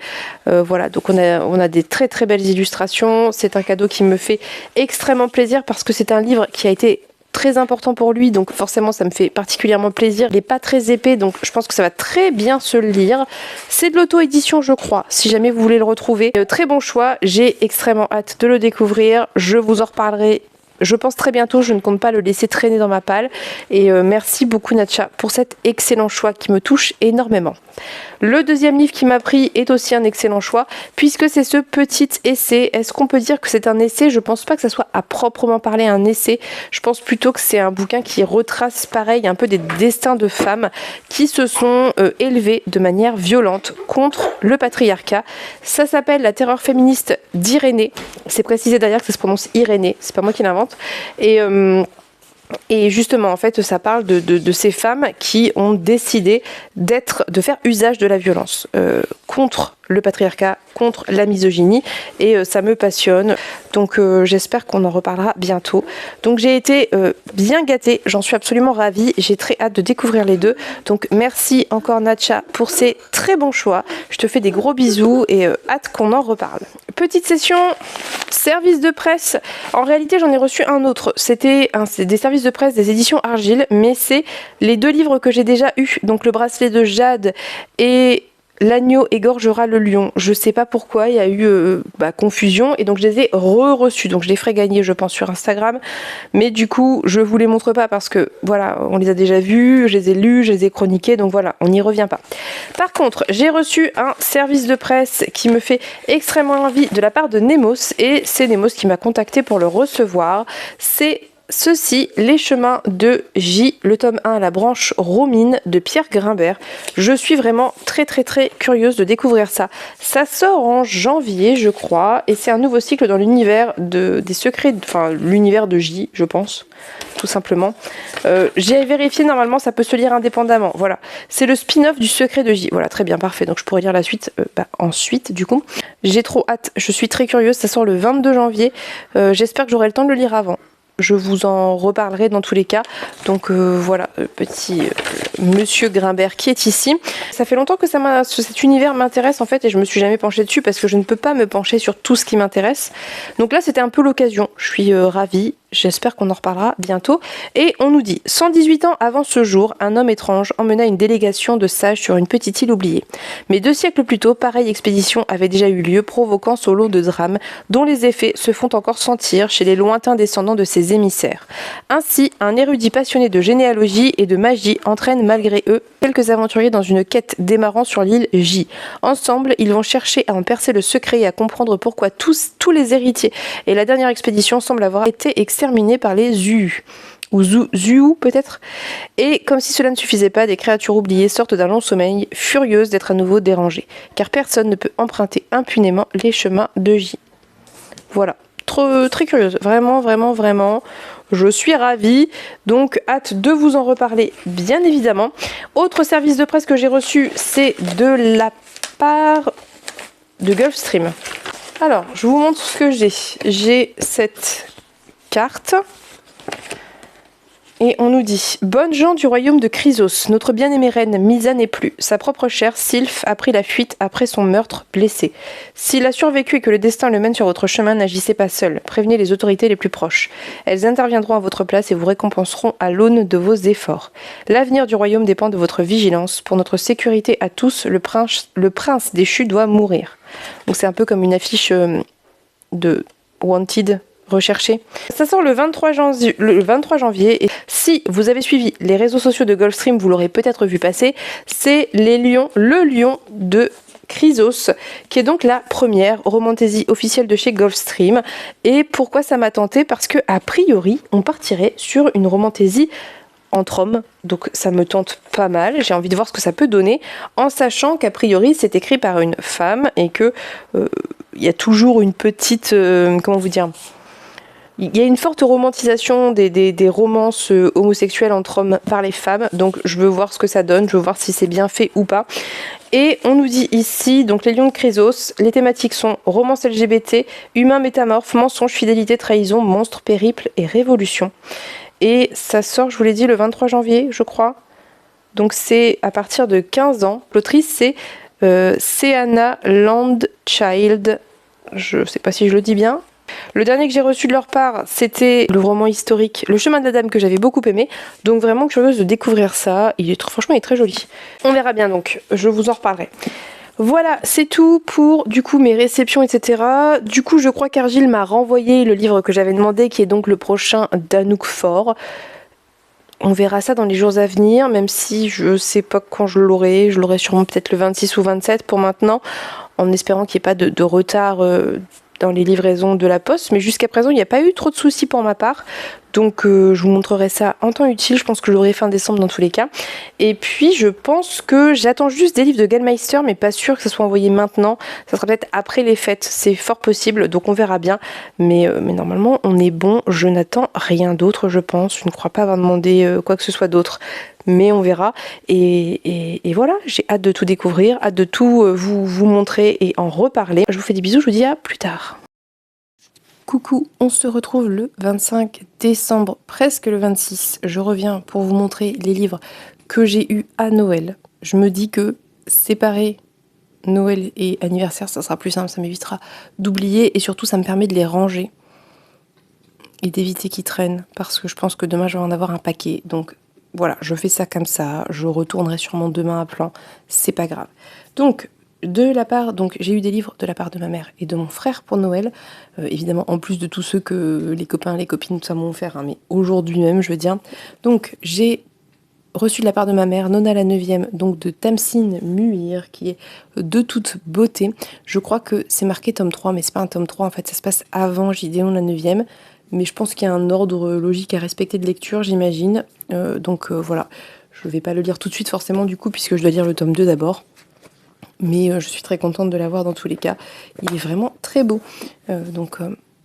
[SPEAKER 1] Voilà, donc on a des très très belles illustrations. C'est un cadeau qui me fait extrêmement plaisir parce que c'est un livre qui a été très important pour lui, donc forcément ça me fait particulièrement plaisir. Il n'est pas très épais, donc je pense que ça va très bien se lire. C'est de l'auto-édition, je crois, si jamais vous voulez le retrouver. Très bon choix, j'ai extrêmement hâte de le découvrir. Je vous en reparlerai, je pense, très bientôt. Je ne compte pas le laisser traîner dans ma palle. Et merci beaucoup Natcha pour cet excellent choix qui me touche énormément. Le deuxième livre qui m'a pris est aussi un excellent choix puisque c'est ce petit essai. Est-ce qu'on peut dire que c'est un essai? Je pense pas que ça soit à proprement parler un essai. Je pense plutôt que c'est un bouquin qui retrace pareil un peu des destins de femmes qui se sont élevées de manière violente contre le patriarcat. Ça s'appelle La terreur féministe d'Irénée. C'est précisé d'ailleurs que ça se prononce Irénée, c'est pas moi qui l'invente. Et justement, en fait, ça parle de ces femmes qui ont décidé de faire usage de la violence contre le patriarcat, contre la misogynie, et ça me passionne. Donc j'espère qu'on en reparlera bientôt. Donc j'ai été bien gâtée, j'en suis absolument ravie, j'ai très hâte de découvrir les deux. Donc merci encore Natcha pour ces très bons choix. Je te fais des gros bisous et hâte qu'on en reparle. Petite session service de presse. En réalité j'en ai reçu un autre. C'est des services de presse des éditions Argile, mais c'est les 2 livres que j'ai déjà eus. Donc Le bracelet de Jade et L'agneau égorgera le lion. Je sais pas pourquoi, il y a eu confusion et donc je les ai reçus. Donc je les ferai gagner, je pense, sur Instagram. Mais du coup, je vous les montre pas parce que voilà, on les a déjà vus, je les ai lus, je les ai chroniqués, donc voilà, on n'y revient pas. Par contre, j'ai reçu un service de presse qui me fait extrêmement envie de la part de Nemos et c'est Nemos qui m'a contacté pour le recevoir. C'est ceci, Les chemins de J, le tome 1 à la branche Romine de Pierre Grimbert. Je suis vraiment très très très curieuse de découvrir ça. Ça sort en janvier, je crois, et c'est un nouveau cycle dans l'univers des secrets, enfin l'univers de J, je pense, tout simplement. J'ai vérifié, normalement ça peut se lire indépendamment. Voilà, c'est le spin-off du secret de J. Voilà, très bien, parfait. Donc je pourrais lire la suite ensuite, du coup. J'ai trop hâte, je suis très curieuse. Ça sort le 22 janvier. J'espère que j'aurai le temps de le lire avant. Je vous en reparlerai dans tous les cas. Donc voilà, petit monsieur Grimbert qui est ici. Ça fait longtemps que cet univers m'intéresse en fait et je me suis jamais penchée dessus parce que je ne peux pas me pencher sur tout ce qui m'intéresse. Donc là c'était un peu l'occasion. Je suis ravie. J'espère qu'on en reparlera bientôt. Et on nous dit, 118 ans avant ce jour, un homme étrange emmena une délégation de sages sur une petite île oubliée. Mais 2 siècles plus tôt, pareille expédition avait déjà eu lieu, provoquant son lot de drames, dont les effets se font encore sentir chez les lointains descendants de ses émissaires. Ainsi, un érudit passionné de généalogie et de magie entraîne malgré eux quelques aventuriers dans une quête démarrant sur l'île J. Ensemble, ils vont chercher à en percer le secret et à comprendre pourquoi tous les héritiers et la dernière expédition semblent avoir été exterminés par les Zuu. Ou Zuu peut-être. Et comme si cela ne suffisait pas, des créatures oubliées sortent d'un long sommeil, furieuses d'être à nouveau dérangées. Car personne ne peut emprunter impunément les chemins de J. Voilà. Très curieuse. Vraiment, vraiment, vraiment. Je suis ravie, donc hâte de vous en reparler, bien évidemment. Autre service de presse que j'ai reçu, c'est de la part de Gulfstream. Alors, je vous montre ce que j'ai. J'ai cette carte. Et on nous dit « Bonnes gens du royaume de Chrysos, notre bien-aimée reine Misa n'est plus. Sa propre chère, Sylph, a pris la fuite après son meurtre blessé. S'il a survécu et que le destin le mène sur votre chemin, n'agissez pas seul. Prévenez les autorités les plus proches. Elles interviendront à votre place et vous récompenseront à l'aune de vos efforts. L'avenir du royaume dépend de votre vigilance. Pour notre sécurité à tous, le prince déchu doit mourir. » Donc c'est un peu comme une affiche de Wanted, recherché. Ça sort le 23 janvier, et si vous avez suivi les réseaux sociaux de Gulfstream, vous l'aurez peut-être vu passer, c'est le lion de Chrysos, qui est donc la première romantaisie officielle de chez Gulfstream. Et pourquoi ça m'a tenté? Parce que a priori, on partirait sur une romantaisie entre hommes, donc ça me tente pas mal, j'ai envie de voir ce que ça peut donner, en sachant qu'a priori c'est écrit par une femme et que il y a toujours une petite, comment vous dire, il y a une forte romantisation des romances homosexuelles entre hommes par les femmes, donc je veux voir ce que ça donne, je veux voir si c'est bien fait ou pas. Et on nous dit ici, donc les lions de Chrysos, les thématiques sont romance LGBT, humain métamorphe, mensonge, fidélité, trahison, monstre, périple et révolution. Et ça sort, je vous l'ai dit, le 23 janvier, je crois. Donc c'est à partir de 15 ans. L'autrice, c'est Seana Landchild. Je ne sais pas si je le dis bien. Le dernier que j'ai reçu de leur part, c'était le roman historique Le chemin de la dame, que j'avais beaucoup aimé. Donc vraiment curieuse de découvrir ça. Franchement, il est très joli. On verra bien donc, je vous en reparlerai. Voilà, c'est tout pour du coup mes réceptions, etc. Du coup, je crois qu'Argile m'a renvoyé le livre que j'avais demandé, qui est donc le prochain d'Anouk Faure. On verra ça dans les jours à venir, même si je sais pas quand je l'aurai. Je l'aurai sûrement peut-être le 26 ou 27 pour maintenant, en espérant qu'il n'y ait pas de retard dans les livraisons de la poste. Mais jusqu'à présent, il n'y a pas eu trop de soucis pour ma part. Donc je vous montrerai ça en temps utile. Je pense que je l'aurai fin décembre dans tous les cas. Et puis je pense que j'attends juste des livres de Gallmeister, mais pas sûr que ça soit envoyé maintenant. Ça sera peut-être après les fêtes, c'est fort possible, donc on verra bien. Mais normalement on est bon, je n'attends rien d'autre je pense. Je ne crois pas avoir demandé quoi que ce soit d'autre. Mais on verra. Et voilà, j'ai hâte de tout découvrir, hâte de tout vous montrer et en reparler. Je vous fais des bisous, je vous dis à plus tard. Coucou, on se retrouve le 25 décembre, presque le 26. Je reviens pour vous montrer les livres que j'ai eus à Noël. Je me dis que séparer Noël et anniversaire, ça sera plus simple, ça m'évitera d'oublier et surtout ça me permet de les ranger et d'éviter qu'ils traînent parce que je pense que demain je vais en avoir un paquet. Donc voilà, je fais ça comme ça, je retournerai sûrement demain à plan, c'est pas grave. Donc j'ai eu des livres de la part de ma mère et de mon frère pour Noël, évidemment en plus de tous ceux que les copains, les copines, tout ça m'ont offert, hein, mais aujourd'hui même je veux dire. Donc j'ai reçu de la part de ma mère Nona la 9e, donc de Tamsine Muir, qui est de toute beauté. Je crois que c'est marqué tome 3, mais c'est pas un tome 3, en fait ça se passe avant Gideon la 9e, mais je pense qu'il y a un ordre logique à respecter de lecture, j'imagine. Donc voilà, je vais pas le lire tout de suite forcément du coup, puisque je dois lire le tome 2 d'abord. Mais je suis très contente de l'avoir dans tous les cas. Il est vraiment très beau.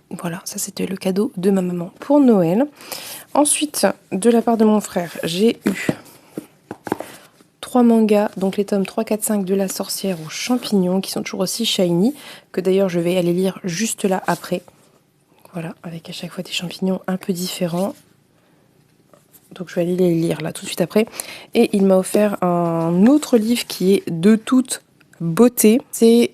[SPEAKER 1] Voilà, ça c'était le cadeau de ma maman pour Noël. Ensuite, de la part de mon frère, j'ai eu 3 mangas, donc les tomes 3, 4, 5 de La sorcière aux champignons, qui sont toujours aussi shiny, que d'ailleurs je vais aller lire juste là après. Voilà, avec à chaque fois des champignons un peu différents. Donc je vais aller les lire là tout de suite après. Et il m'a offert un autre livre qui est de toute beauté. C'est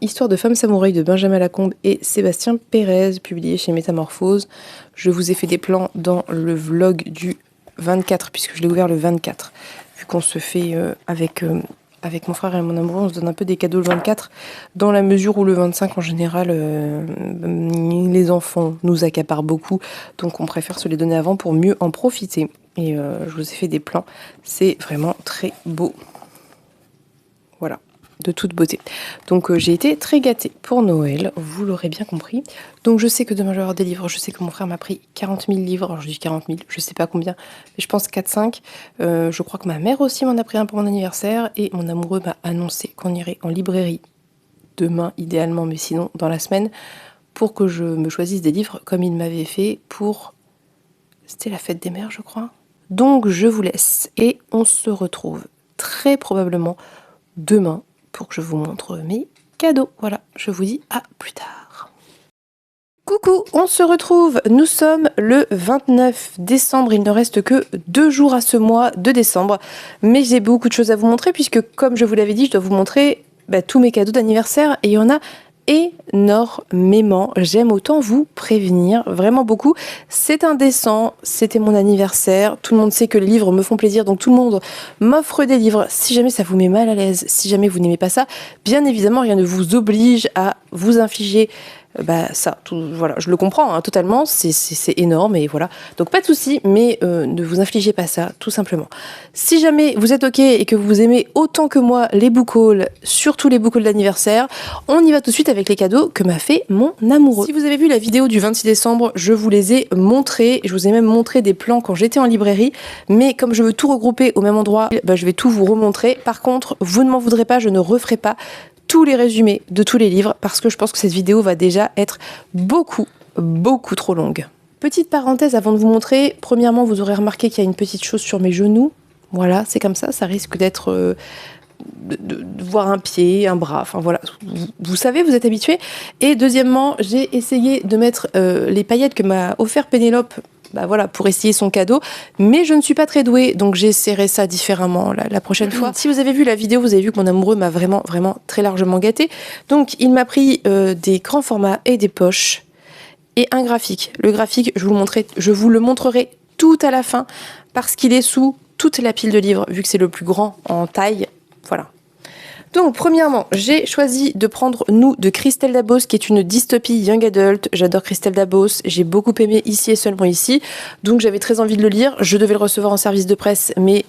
[SPEAKER 1] Histoire de femme samouraï de Benjamin Lacombe et Sébastien Pérez, publié chez Métamorphose. Je vous ai fait des plans dans le vlog du 24, puisque je l'ai ouvert le 24. Vu qu'on se fait avec mon frère et mon amoureux, on se donne un peu des cadeaux le 24, dans la mesure où le 25, en général, les enfants nous accaparent beaucoup, donc on préfère se les donner avant pour mieux en profiter. Et je vous ai fait des plans, c'est vraiment très beau. Voilà, de toute beauté. Donc j'ai été très gâtée pour Noël, vous l'aurez bien compris. Donc je sais que demain je vais avoir des livres, je sais que mon frère m'a pris 40 000 livres, alors je dis 40 000, je sais pas combien, mais je pense 4-5. Je crois que ma mère aussi m'en a pris un pour mon anniversaire, et mon amoureux m'a annoncé qu'on irait en librairie demain idéalement, mais sinon dans la semaine, pour que je me choisisse des livres comme il m'avait fait pour... C'était la fête des mères je crois. Donc je vous laisse et on se retrouve très probablement demain pour que je vous montre mes cadeaux. Voilà, je vous dis à plus tard. Coucou, on se retrouve, nous sommes le 29 décembre, il ne reste que 2 jours à ce mois de décembre, mais j'ai beaucoup de choses à vous montrer puisque comme je vous l'avais dit, je dois vous montrer tous mes cadeaux d'anniversaire et il y en a énormément. J'aime autant vous prévenir, vraiment beaucoup. C'est indécent, c'était mon anniversaire, tout le monde sait que les livres me font plaisir, donc tout le monde m'offre des livres. Si jamais ça vous met mal à l'aise, si jamais vous n'aimez pas ça, bien évidemment rien ne vous oblige à vous infliger ça, tout, voilà, je le comprends hein, totalement, c'est énorme et voilà. Donc pas de souci, mais ne vous infligez pas ça, tout simplement. Si jamais vous êtes ok et que vous aimez autant que moi les book hauls, surtout les book hauls d'anniversaire, on y va tout de suite avec les cadeaux que m'a fait mon amoureux. Si vous avez vu la vidéo du 26 décembre, je vous les ai montrés, je vous ai même montré des plans quand j'étais en librairie, mais comme je veux tout regrouper au même endroit, je vais tout vous remontrer. Par contre, vous ne m'en voudrez pas, je ne referai pas tous les résumés de tous les livres parce que je pense que cette vidéo va déjà être beaucoup trop longue. Petite parenthèse avant de vous montrer, premièrement vous aurez remarqué qu'il y a une petite chose sur mes genoux, voilà c'est comme ça risque d'être de voir un pied, un bras, enfin voilà, vous savez, vous êtes habitués. Et deuxièmement, j'ai essayé de mettre les paillettes que m'a offert Pénélope voilà, pour essayer son cadeau, mais je ne suis pas très douée, donc j'essaierai ça différemment la prochaine fois. Si vous avez vu la vidéo, vous avez vu que mon amoureux m'a vraiment très largement gâtée. Donc il m'a pris des grands formats et des poches et un graphique. Le graphique, je vous le montrerai tout à la fin parce qu'il est sous toute la pile de livres, vu que c'est le plus grand en taille. Voilà. Donc, premièrement, j'ai choisi de prendre Nous de Christelle Dabos, qui est une dystopie young adult. J'adore Christelle Dabos, j'ai beaucoup aimé Ici et seulement ici. Donc, j'avais très envie de le lire. Je devais le recevoir en service de presse, mais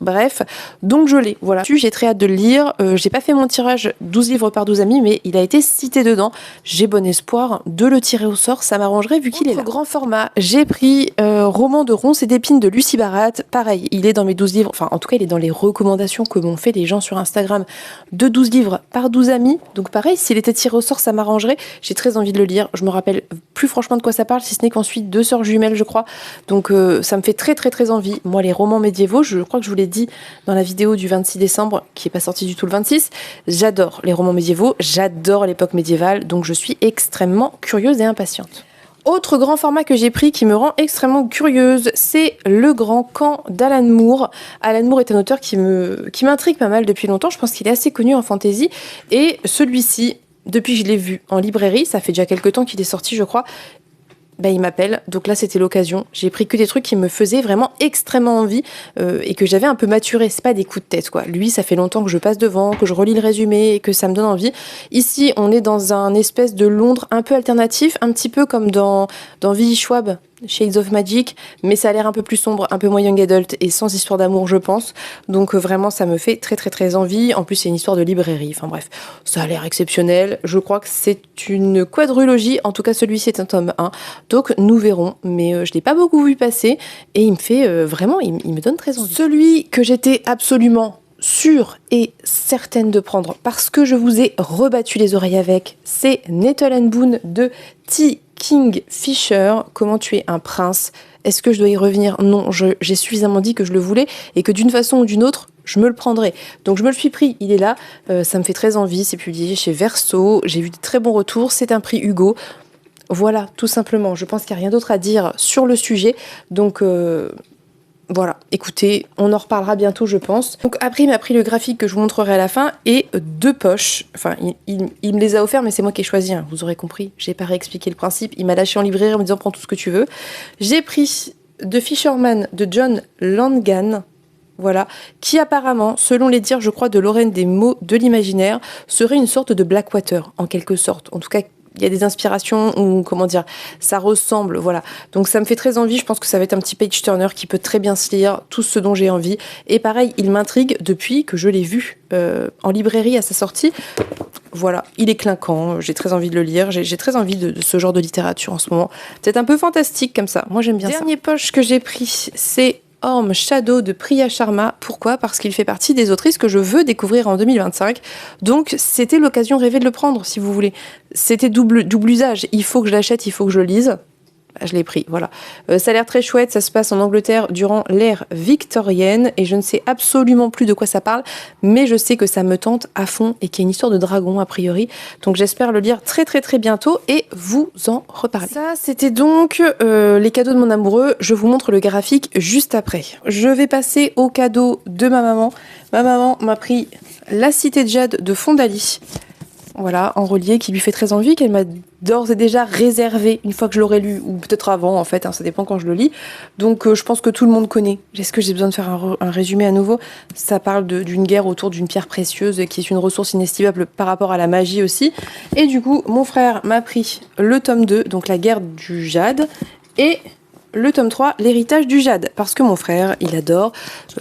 [SPEAKER 1] bref, donc je l'ai, voilà. J'ai très hâte de le lire, j'ai pas fait mon tirage 12 livres par 12 amis, mais il a été cité dedans. J'ai bon espoir de le tirer au sort, ça m'arrangerait vu qu'il est là. Grand format, j'ai pris Roman de ronces et d'épines de Lucie Barat. Pareil, il est dans mes 12 livres, enfin en tout cas il est dans les recommandations que m'ont fait les gens sur Instagram de 12 livres par 12 amis. Donc pareil, s'il était tiré au sort, ça m'arrangerait. J'ai très envie de le lire, je me rappelle plus franchement de quoi ça parle, si ce n'est qu'ensuite 2 sœurs jumelles je crois. Donc ça me fait très envie. Moi les romans médiévaux, je crois que je vous l'ai dit dans la vidéo du 26 décembre, qui n'est pas sortie du tout le 26, j'adore les romans médiévaux, j'adore l'époque médiévale, donc je suis extrêmement curieuse et impatiente. Autre grand format que j'ai pris qui me rend extrêmement curieuse, c'est Le Grand Camp d'Alan Moore. Alan Moore est un auteur qui m'intrigue pas mal depuis longtemps, je pense qu'il est assez connu en fantasy, et celui-ci, depuis que je l'ai vu en librairie, ça fait déjà quelques temps qu'il est sorti je crois, il m'appelle, donc là c'était l'occasion. J'ai pris que des trucs qui me faisaient vraiment extrêmement envie et que j'avais un peu maturé. C'est pas des coups de tête quoi. Lui, ça fait longtemps que je passe devant, que je relis le résumé et que ça me donne envie. Ici, on est dans un espèce de Londres un peu alternatif, un petit peu comme dans Willy Schwab, Shades of Magic, mais ça a l'air un peu plus sombre, un peu moins young adult et sans histoire d'amour je pense. Donc vraiment ça me fait très envie. En plus c'est une histoire de librairie, enfin bref, ça a l'air exceptionnel. Je crois que c'est une quadrilogie, en tout cas celui-ci est un tome 1, donc nous verrons, mais je l'ai pas beaucoup vu passer et il me fait vraiment, il me donne très envie. Celui que j'étais absolument sûre et certaine de prendre parce que je vous ai rebattu les oreilles avec, c'est Nettle and Boone de T. King Fisher, Comment tuer un prince. Est-ce que je dois y revenir? Non, j'ai suffisamment dit que je le voulais et que d'une façon ou d'une autre, je me le prendrai. Donc je me le suis pris, il est là, ça me fait très envie, c'est publié chez Verso, j'ai vu de très bons retours, c'est un prix Hugo. Voilà, tout simplement, je pense qu'il n'y a rien d'autre à dire sur le sujet, donc voilà, écoutez, on en reparlera bientôt je pense. Donc après il m'a pris le graphique que je vous montrerai à la fin et 2 poches, enfin il me les a offerts mais c'est moi qui ai choisi, hein. Vous aurez compris, j'ai pas réexpliqué le principe, il m'a lâché en librairie en me disant prends tout ce que tu veux. J'ai pris The Fisherman de John Langan, voilà, qui apparemment, selon les dires je crois de Lorraine des mots de l'imaginaire, serait une sorte de Blackwater en quelque sorte, en tout cas il y a des inspirations ou comment dire, ça ressemble, voilà. Donc ça me fait très envie, je pense que ça va être un petit page turner qui peut très bien se lire, tout ce dont j'ai envie. Et pareil, il m'intrigue depuis que je l'ai vu en librairie à sa sortie. Voilà, il est clinquant, j'ai très envie de le lire, j'ai très envie de ce genre de littérature en ce moment. C'est un peu fantastique comme ça, moi j'aime bien ça. Dernier poche que j'ai pris, c'est Orm Shadow de Priya Sharma. Pourquoi? Parce qu'il fait partie des autrices que je veux découvrir en 2025. Donc c'était l'occasion rêvée de le prendre, si vous voulez. C'était double usage. Il faut que je l'achète, il faut que je le lise. Je l'ai pris, voilà. Ça a l'air très chouette, ça se passe en Angleterre durant l'ère victorienne et je ne sais absolument plus de quoi ça parle, mais je sais que ça me tente à fond et qu'il y a une histoire de dragon a priori. Donc j'espère le lire très bientôt et vous en reparler. Ça, c'était donc les cadeaux de mon amoureux. Je vous montre le graphique juste après. Je vais passer aux cadeaux de ma maman. Ma maman m'a pris La Cité de Jade de Fondali. voilà, en relié, qui lui fait très envie, qu'elle m'a d'ores et déjà réservé une fois que je l'aurai lu, ou peut-être avant en fait, hein, ça dépend quand je le lis. Donc je pense que tout le monde connaît. Est-ce que j'ai besoin de faire un résumé à nouveau? Ça parle d'une guerre autour d'une pierre précieuse qui est une ressource inestimable par rapport à la magie aussi. Et du coup, mon frère m'a pris le tome 2, donc la guerre du jade, et le tome 3, l'héritage du jade, parce que mon frère, il adore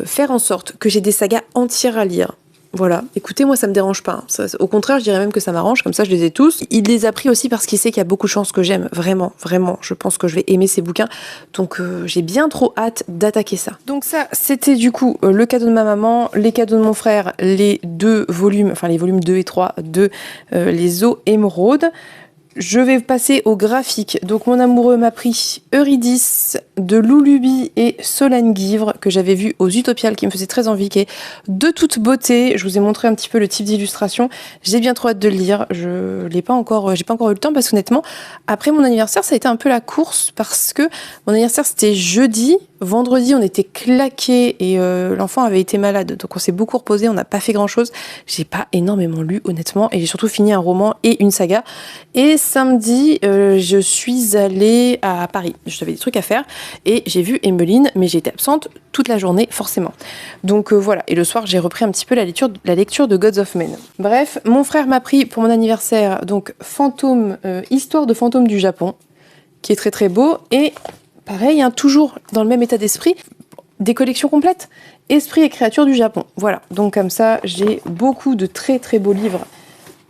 [SPEAKER 1] faire en sorte que j'ai des sagas entières à lire. Voilà, écoutez, moi ça me dérange pas. Au contraire, je dirais même que ça m'arrange, comme ça je les ai tous. Il les a pris aussi parce qu'il sait qu'il y a beaucoup de chances que j'aime, vraiment, vraiment. Je pense que je vais aimer ces bouquins, donc j'ai bien trop hâte d'attaquer ça. Donc ça, c'était du coup le cadeau de ma maman, les cadeaux de mon frère, les 2 volumes, enfin les volumes 2 et 3 de Les Eaux Émeraudes. Je vais passer au graphique. Donc mon amoureux m'a pris Eurydice de Loulubi et Solène Guivre que j'avais vu aux Utopiales qui me faisait très envie, qui est de toute beauté. Je vous ai montré un petit peu le type d'illustration. J'ai bien trop hâte de le lire. J'ai pas encore eu le temps parce qu'honnêtement, après mon anniversaire, ça a été un peu la course parce que mon anniversaire c'était jeudi. Vendredi, on était claqués et l'enfant avait été malade. Donc on s'est beaucoup reposé, on n'a pas fait grand chose. J'ai pas énormément lu honnêtement et j'ai surtout fini un roman et une saga. Et samedi, je suis allée à Paris. J'avais des trucs à faire et j'ai vu Emmeline, mais j'ai été absente toute la journée, forcément. Donc voilà, et le soir, j'ai repris un petit peu la lecture de Gods of Men. Bref, mon frère m'a pris pour mon anniversaire, donc Histoire de fantôme du Japon, qui est très très beau, et pareil, hein, toujours dans le même état d'esprit, des collections complètes, Esprit et créatures du Japon. Voilà, donc comme ça, j'ai beaucoup de très très beaux livres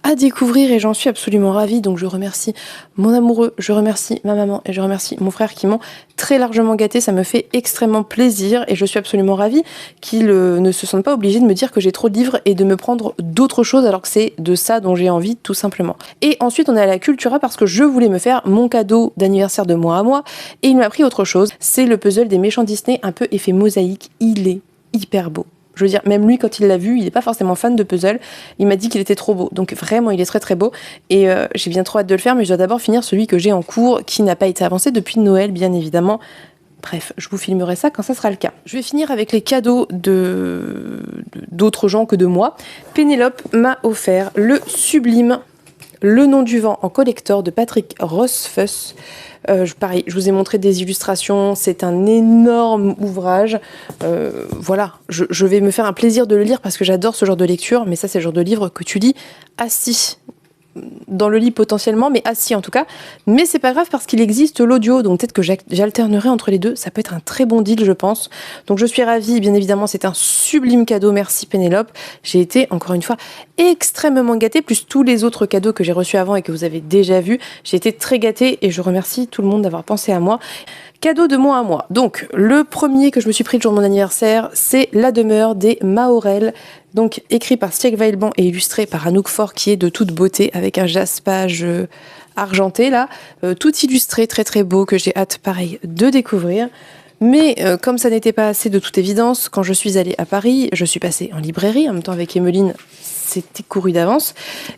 [SPEAKER 1] à découvrir et j'en suis absolument ravie. Donc je remercie mon amoureux, je remercie ma maman et je remercie mon frère qui m'ont très largement gâtée. Ça me fait extrêmement plaisir et je suis absolument ravie qu'ils ne se sentent pas obligés de me dire que j'ai trop de livres et de me prendre d'autres choses alors que c'est de ça dont j'ai envie tout simplement. Et ensuite on est à la Cultura parce que je voulais me faire mon cadeau d'anniversaire de mois à mois et il m'a pris autre chose. C'est le puzzle des méchants Disney, un peu effet mosaïque. Il est hyper beau. Je veux dire, même lui, quand il l'a vu, il n'est pas forcément fan de puzzle. Il m'a dit qu'il était trop beau. Donc vraiment, il est très très beau. Et j'ai bien trop hâte de le faire, mais je dois d'abord finir celui que j'ai en cours, qui n'a pas été avancé depuis Noël, bien évidemment. Bref, je vous filmerai ça quand ça sera le cas. Je vais finir avec les cadeaux d'autres gens que de moi. Pénélope m'a offert le sublime Le Nom du Vent en collector de Patrick Rothfuss. Pareil, je vous ai montré des illustrations, c'est un énorme ouvrage. Voilà, je vais me faire un plaisir de le lire parce que j'adore ce genre de lecture, mais ça c'est le genre de livre que tu lis assis. Dans le lit potentiellement, mais assis en tout cas. Mais c'est pas grave parce qu'il existe l'audio, donc peut-être que j'alternerai entre les deux. Ça peut être un très bon deal, je pense. Donc je suis ravie, bien évidemment, c'est un sublime cadeau. Merci Pénélope. J'ai été, encore une fois, extrêmement gâtée, plus tous les autres cadeaux que j'ai reçus avant et que vous avez déjà vus. J'ai été très gâtée et je remercie tout le monde d'avoir pensé à moi. Cadeau de mois à mois. Donc, le premier que je me suis pris le jour de mon anniversaire, c'est La Demeure des Maorel. Donc, écrit par Stieg Weilband et illustré par Anouk Faure, qui est de toute beauté, avec un jaspage argenté, là. Tout illustré, très très beau, que j'ai hâte, pareil, de découvrir. Mais comme ça n'était pas assez de toute évidence, quand je suis allée à Paris, je suis passée en librairie, en même temps avec Emmeline, c'était couru d'avance.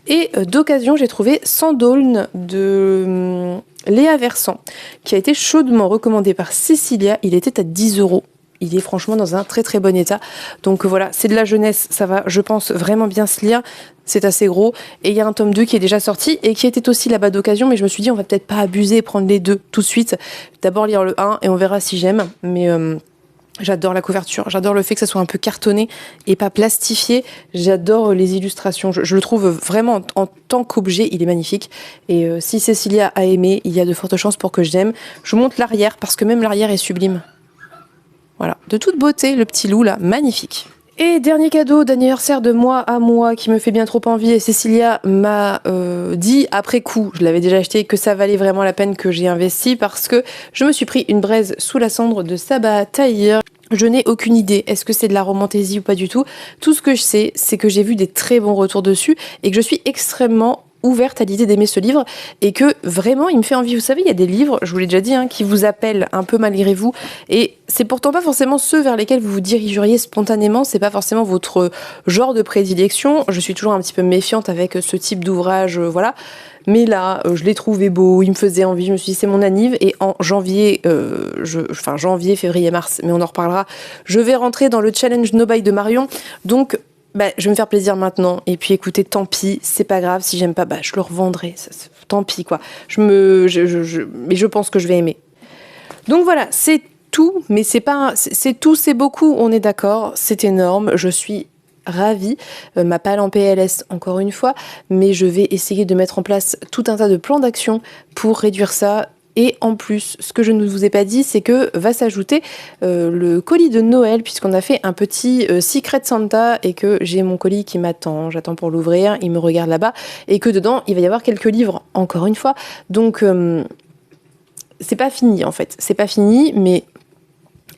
[SPEAKER 1] Et d'occasion, j'ai trouvé Sandaulne de Léa Versant, qui a été chaudement recommandé par Cécilia. Il était à 10 €. Il est franchement dans un très très bon état. Donc voilà, c'est de la jeunesse, ça va, je pense, vraiment bien se lire. C'est assez gros. Et il y a un tome 2 qui est déjà sorti et qui était aussi là-bas d'occasion. Mais je me suis dit, on va peut-être pas abuser et prendre les deux tout de suite. D'abord lire le 1 et on verra si j'aime. Mais j'adore la couverture. J'adore le fait que ça soit un peu cartonné et pas plastifié. J'adore les illustrations. Je le trouve vraiment, en tant qu'objet, il est magnifique. Et si Cécilia a aimé, il y a de fortes chances pour que j'aime. Je vous montre l'arrière parce que même l'arrière est sublime. Voilà, de toute beauté, le petit loup là, magnifique. Et dernier cadeau d'anniversaire de mois à mois qui me fait bien trop envie, et Cécilia m'a dit après coup, je l'avais déjà acheté, que ça valait vraiment la peine que j'ai investi parce que je me suis pris une braise sous la cendre de Sabaa Tahir. Je n'ai aucune idée, est-ce que c'est de la romantaisie ou pas du tout. Tout ce que je sais, c'est que j'ai vu des très bons retours dessus et que je suis extrêmement ouverte à l'idée d'aimer ce livre et que vraiment il me fait envie. Vous savez, il y a des livres, je vous l'ai déjà dit, hein, qui vous appellent un peu malgré vous et c'est pourtant pas forcément ceux vers lesquels vous vous dirigeriez spontanément, c'est pas forcément votre genre de prédilection. Je suis toujours un petit peu méfiante avec ce type d'ouvrage, voilà. Mais là, je l'ai trouvé beau, il me faisait envie, je me suis dit c'est mon anniv et en janvier, janvier, février, mars, mais on en reparlera, je vais rentrer dans le challenge No Buy de Marion, donc je vais me faire plaisir maintenant. Et puis écoutez, tant pis, c'est pas grave. Si j'aime pas, je le revendrai. Tant pis quoi. Mais je pense que je vais aimer. Donc voilà, c'est tout. Mais c'est tout, c'est beaucoup. On est d'accord. C'est énorme. Je suis ravie. Ma palle en PLS encore une fois. Mais je vais essayer de mettre en place tout un tas de plans d'action pour réduire ça. Et en plus, ce que je ne vous ai pas dit, c'est que va s'ajouter le colis de Noël, puisqu'on a fait un petit Secret Santa et que j'ai mon colis qui m'attend. J'attends pour l'ouvrir, il me regarde là-bas et que dedans, il va y avoir quelques livres, encore une fois. Donc, c'est pas fini en fait. C'est pas fini, mais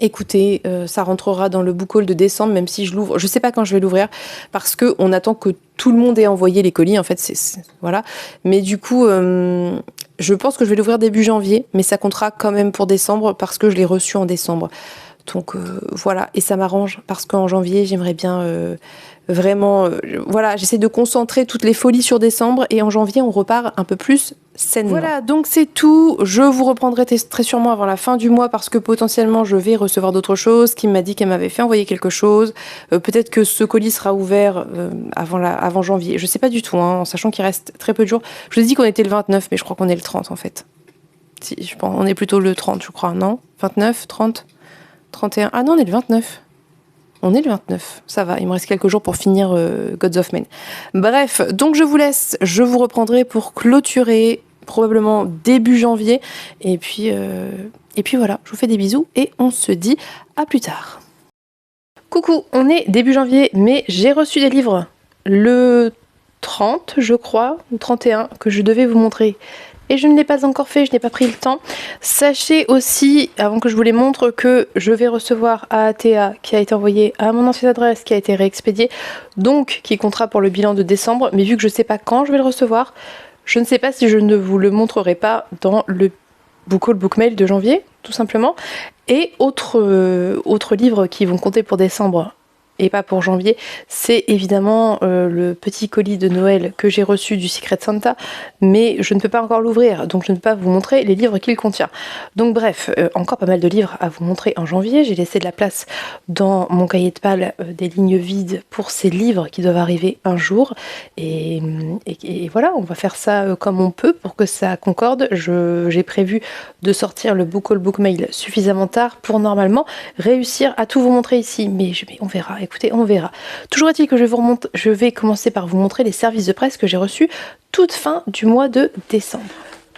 [SPEAKER 1] écoutez, ça rentrera dans le book haul de décembre, même si je l'ouvre. Je sais pas quand je vais l'ouvrir parce que on attend que tout le monde ait envoyé les colis. En fait, voilà. Mais du coup, je pense que je vais l'ouvrir début janvier, mais ça comptera quand même pour décembre parce que je l'ai reçu en décembre. Donc voilà, et ça m'arrange parce qu'en janvier, j'aimerais bien vraiment... voilà, j'essaie de concentrer toutes les folies sur décembre et en janvier, on repart un peu plus sainement. Voilà, donc c'est tout. Je vous reprendrai très sûrement avant la fin du mois parce que potentiellement, je vais recevoir d'autres choses. Kim m'a dit qu'elle m'avait fait envoyer quelque chose. Peut-être que ce colis sera ouvert avant janvier. Je sais pas du tout, hein, en sachant qu'il reste très peu de jours. Je vous ai dit qu'on était le 29, mais je crois qu'on est le 30 en fait. Si, je pense, on est plutôt le 30, je crois, non ? 29, 30 31. Ah non, on est le 29. On est le 29. Ça va, il me reste quelques jours pour finir Gods of Men. Bref, donc je vous laisse. Je vous reprendrai pour clôturer probablement début janvier. Et puis voilà, je vous fais des bisous et on se dit à plus tard. Coucou, on est début janvier, mais j'ai reçu des livres le 30, je crois, ou 31, que je devais vous montrer. Et je ne l'ai pas encore fait, je n'ai pas pris le temps. Sachez aussi, avant que je vous les montre, que je vais recevoir AATA qui a été envoyé à mon ancienne adresse, qui a été réexpédié, donc qui comptera pour le bilan de décembre. Mais vu que je ne sais pas quand je vais le recevoir, je ne sais pas si je ne vous le montrerai pas dans le book haul book mail de janvier, tout simplement. Et autres livres qui vont compter pour décembre et pas pour janvier, c'est évidemment le petit colis de Noël que j'ai reçu du Secret Santa, mais je ne peux pas encore l'ouvrir, donc je ne peux pas vous montrer les livres qu'il contient. Donc bref, encore pas mal de livres à vous montrer en janvier. J'ai laissé de la place dans mon cahier de palle, des lignes vides pour ces livres qui doivent arriver un jour, et voilà, on va faire ça comme on peut pour que ça concorde. J'ai prévu de sortir le book haul book mail suffisamment tard pour normalement réussir à tout vous montrer ici, mais on verra. Écoutez, on verra. Toujours est-il que je vais commencer par vous montrer les services de presse que j'ai reçus toute fin du mois de décembre.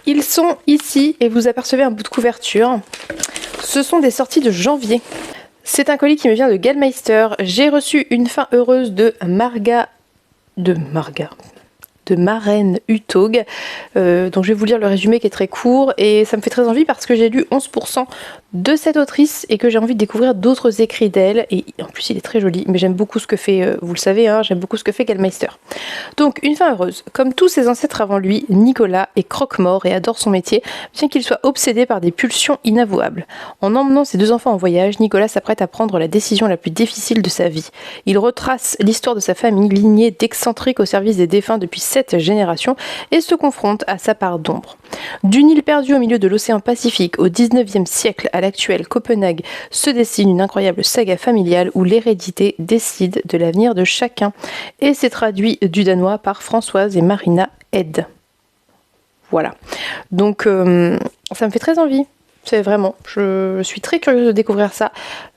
[SPEAKER 1] Ils sont ici et vous apercevez un bout de couverture. Ce sont des sorties de janvier. C'est un colis qui me vient de Gallmeister. J'ai reçu Une fin heureuse de Maren Uthaug, donc je vais vous lire le résumé qui est très court et ça me fait très envie parce que j'ai lu 11% de cette autrice et que j'ai envie de découvrir d'autres écrits d'elle, et en plus il est très joli, mais j'aime beaucoup ce que fait, vous le savez, hein, j'aime beaucoup ce que fait Gallmeister. Donc Une fin heureuse. Comme tous ses ancêtres avant lui, Nicolas est croque-mort et adore son métier, bien qu'il soit obsédé par des pulsions inavouables. En emmenant ses deux enfants en voyage, Nicolas s'apprête à prendre la décision la plus difficile de sa vie. Il retrace l'histoire de sa famille, lignée d'excentriques au service des défunts depuis 7 générations, et se confronte à sa part d'ombre. D'une île perdue au milieu de l'océan Pacifique au 19e siècle à l'actuel Copenhague se dessine une incroyable saga familiale où l'hérédité décide de l'avenir de chacun. Et c'est traduit du danois par Françoise et Marina Ed. Voilà. Donc ça me fait très envie. C'est vraiment. Je suis très curieuse de découvrir ça.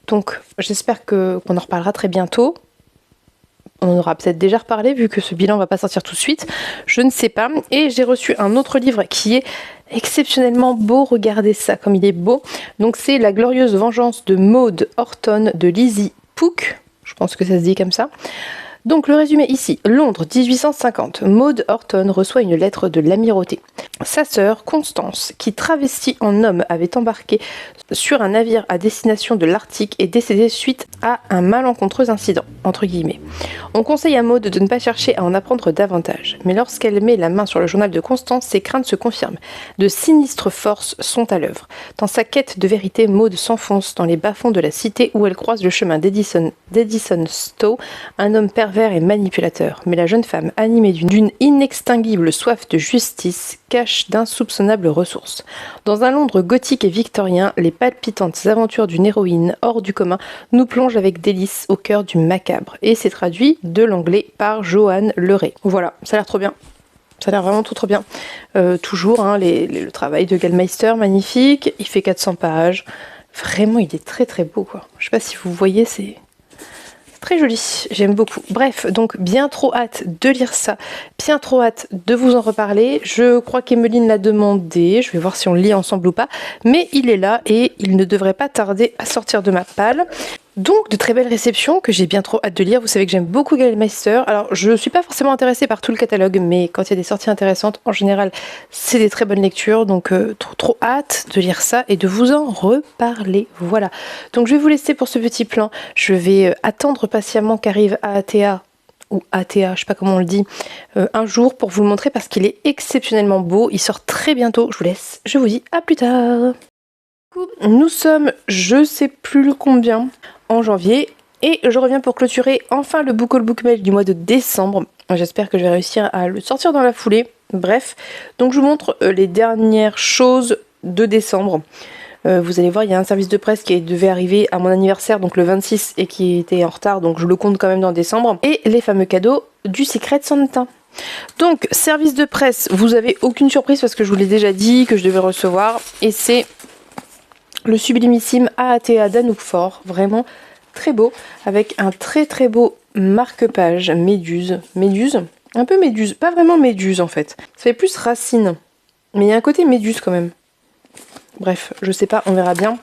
[SPEAKER 1] Donc j'espère qu'on en reparlera très bientôt. On aura peut-être déjà reparlé vu que ce bilan va pas sortir tout de suite, je ne sais pas. Et j'ai reçu un autre livre qui est exceptionnellement beau, regardez ça comme il est beau. Donc c'est La glorieuse vengeance de Maud Horton de Lizzie Pook, je pense que ça se dit comme ça. Donc le résumé ici, Londres 1850, Maud Horton reçoit une lettre de l'amirauté. Sa sœur, Constance, qui travestie en homme avait embarqué sur un navire à destination de l'Arctique, est décédée suite à un malencontreux incident, entre guillemets. On conseille à Maud de ne pas chercher à en apprendre davantage, mais lorsqu'elle met la main sur le journal de Constance, ses craintes se confirment. De sinistres forces sont à l'œuvre. Dans sa quête de vérité, Maud s'enfonce dans les bas-fonds de la cité où elle croise le chemin d'Edison Stowe, un homme pervers pervers et manipulateur, mais la jeune femme, animée d'une inextinguible soif de justice, cache d'insoupçonnables ressources. Dans un Londres gothique et victorien, les palpitantes aventures d'une héroïne hors du commun nous plongent avec délice au cœur du macabre. Et c'est traduit de l'anglais par Joanne Leray. Voilà, ça a l'air trop bien. Ça a l'air vraiment trop bien. Toujours, hein, le travail de Gallmeister, magnifique. Il fait 400 pages. Vraiment, il est très beau, quoi. Je sais pas si vous voyez, c'est très joli. J'aime beaucoup. Bref, donc bien trop hâte de lire ça. Bien trop hâte de vous en reparler. Je crois qu'Emeline l'a demandé. Je vais voir si on le lit ensemble ou pas. Mais il est là et il ne devrait pas tarder à sortir de ma palle. Donc, de très belles réceptions que j'ai bien trop hâte de lire. Vous savez que j'aime beaucoup Gallmeister. Alors, je ne suis pas forcément intéressée par tout le catalogue, mais quand il y a des sorties intéressantes, en général, c'est des très bonnes lectures. Donc, trop hâte de lire ça et de vous en reparler. Voilà. Donc, je vais vous laisser pour ce petit plan. Je vais attendre patiemment qu'arrive AATA, ou ATA, je sais pas comment on le dit, un jour pour vous le montrer parce qu'il est exceptionnellement beau. Il sort très bientôt. Je vous laisse. Je vous dis à plus tard. Nous sommes, je sais plus combien, en janvier, et je reviens pour clôturer enfin le Book Haul Book Mail du mois de décembre. J'espère que je vais réussir à le sortir dans la foulée. Bref, donc je vous montre les dernières choses de décembre. Vous allez voir, il y a un service de presse qui devait arriver à mon anniversaire, donc le 26, et qui était en retard, donc je le compte quand même dans décembre. Et les fameux cadeaux du Secret Santa. Donc, service de presse, vous avez aucune surprise parce que je vous l'ai déjà dit que je devais recevoir, et c'est le sublimissime AATA d'Anouk Fort, vraiment très beau, avec un très beau marque-page méduse, un peu méduse, pas vraiment méduse en fait, ça fait plus racine, mais il y a un côté méduse quand même. Bref, je sais pas, on verra bien.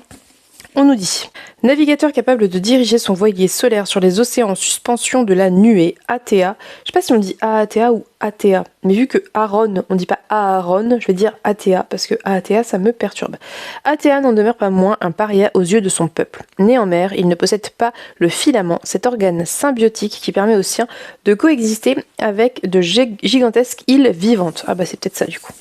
[SPEAKER 1] On nous dit navigateur capable de diriger son voilier solaire sur les océans en suspension de la nuée, ATA. Je sais pas si on dit AATA ou ATA, mais vu que Aaron, on dit pas Aaron, je vais dire ATA parce que ATA ça me perturbe. ATA n'en demeure pas moins un paria aux yeux de son peuple. Né en mer, il ne possède pas le filament, cet organe symbiotique qui permet aux siens de coexister avec de gigantesques îles vivantes. Ah bah c'est peut-être ça du coup.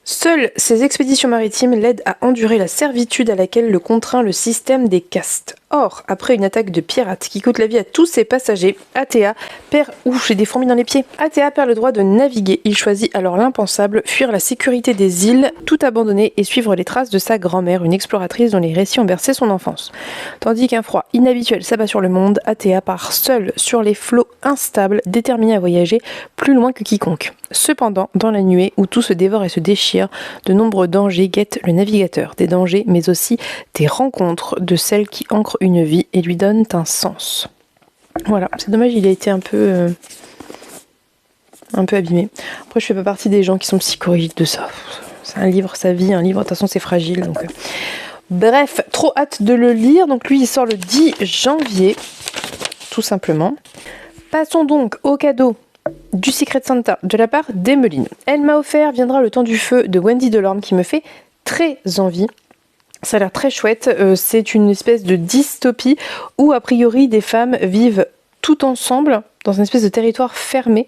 [SPEAKER 1] Seules ces expéditions maritimes l'aident à endurer la servitude à laquelle le contraint le système des castes. Or, après une attaque de pirates qui coûte la vie à tous ses passagers, ATA perd... Ouf, j'ai des fourmis dans les pieds. ATA perd le droit de naviguer. Il choisit alors l'impensable, fuir la sécurité des îles, tout abandonner et suivre les traces de sa grand-mère, une exploratrice dont les récits ont bercé son enfance. Tandis qu'un froid inhabituel s'abat sur le monde, ATA part seul sur les flots instables, déterminé à voyager plus loin que quiconque. Cependant, dans la nuée où tout se dévore et se déchire, de nombreux dangers guettent le navigateur. Des dangers, mais aussi des rencontres de celles qui ancrent une vie et lui donnent un sens. Voilà, c'est dommage, il a été un peu abîmé. Après, je fais pas partie des gens qui sont psychorigides de ça. C'est un livre, sa vie, un livre, de toute façon, c'est fragile. Donc, bref, trop hâte de le lire. Donc lui, il sort le 10 janvier, tout simplement. Passons donc au cadeau du Secret Santa de la part d'Emeline. Elle m'a offert Viendra le temps du feu de Wendy Delorme qui me fait très envie. Ça a l'air très chouette. C'est une espèce de dystopie où a priori des femmes vivent tout ensemble dans une espèce de territoire fermé.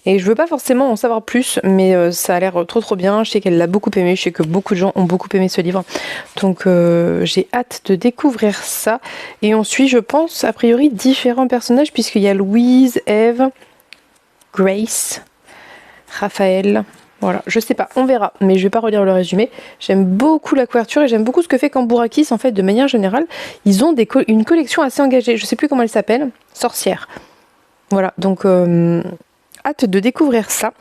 [SPEAKER 1] Et je veux pas forcément en savoir plus, mais ça a l'air trop bien. Je sais qu'elle l'a beaucoup aimé. Je sais que beaucoup de gens ont beaucoup aimé ce livre. Donc j'ai hâte de découvrir ça. Et on suit, je pense, a priori différents personnages puisqu'il y a Louise, Eve, Grace, Raphaël, voilà, je sais pas, on verra, mais je vais pas relire le résumé. J'aime beaucoup la couverture et j'aime beaucoup ce que fait Cambourakis en fait de manière générale. Ils ont une collection assez engagée, je sais plus comment elle s'appelle, Sorcière. Voilà, donc hâte de découvrir ça.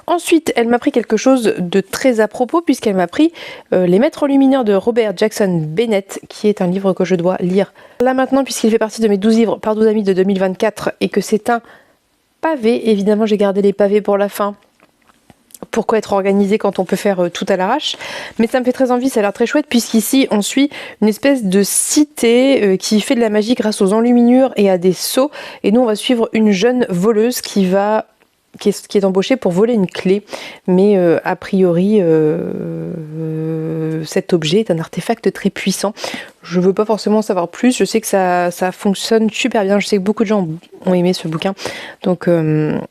[SPEAKER 1] Ensuite, elle m'a pris quelque chose de très à propos puisqu'elle m'a pris Les Maîtres Lumineurs de Robert Jackson Bennett, qui est un livre que je dois lire là maintenant puisqu'il fait partie de mes 12 livres par 12 amis de 2024 et que c'est un pavé. Évidemment, j'ai gardé les pavés pour la fin. Pourquoi être organisé quand on peut faire tout à l'arrache? Mais ça me fait très envie, ça a l'air très chouette, puisqu'ici, on suit une espèce de cité qui fait de la magie grâce aux enluminures et à des sceaux. Et nous, on va suivre une jeune voleuse qui est embauchée pour voler une clé. Mais a priori, cet objet est un artefact très puissant. je veux pas forcément savoir plus. Je sais que ça fonctionne super bien. Je sais que beaucoup de gens ont aimé ce bouquin. Donc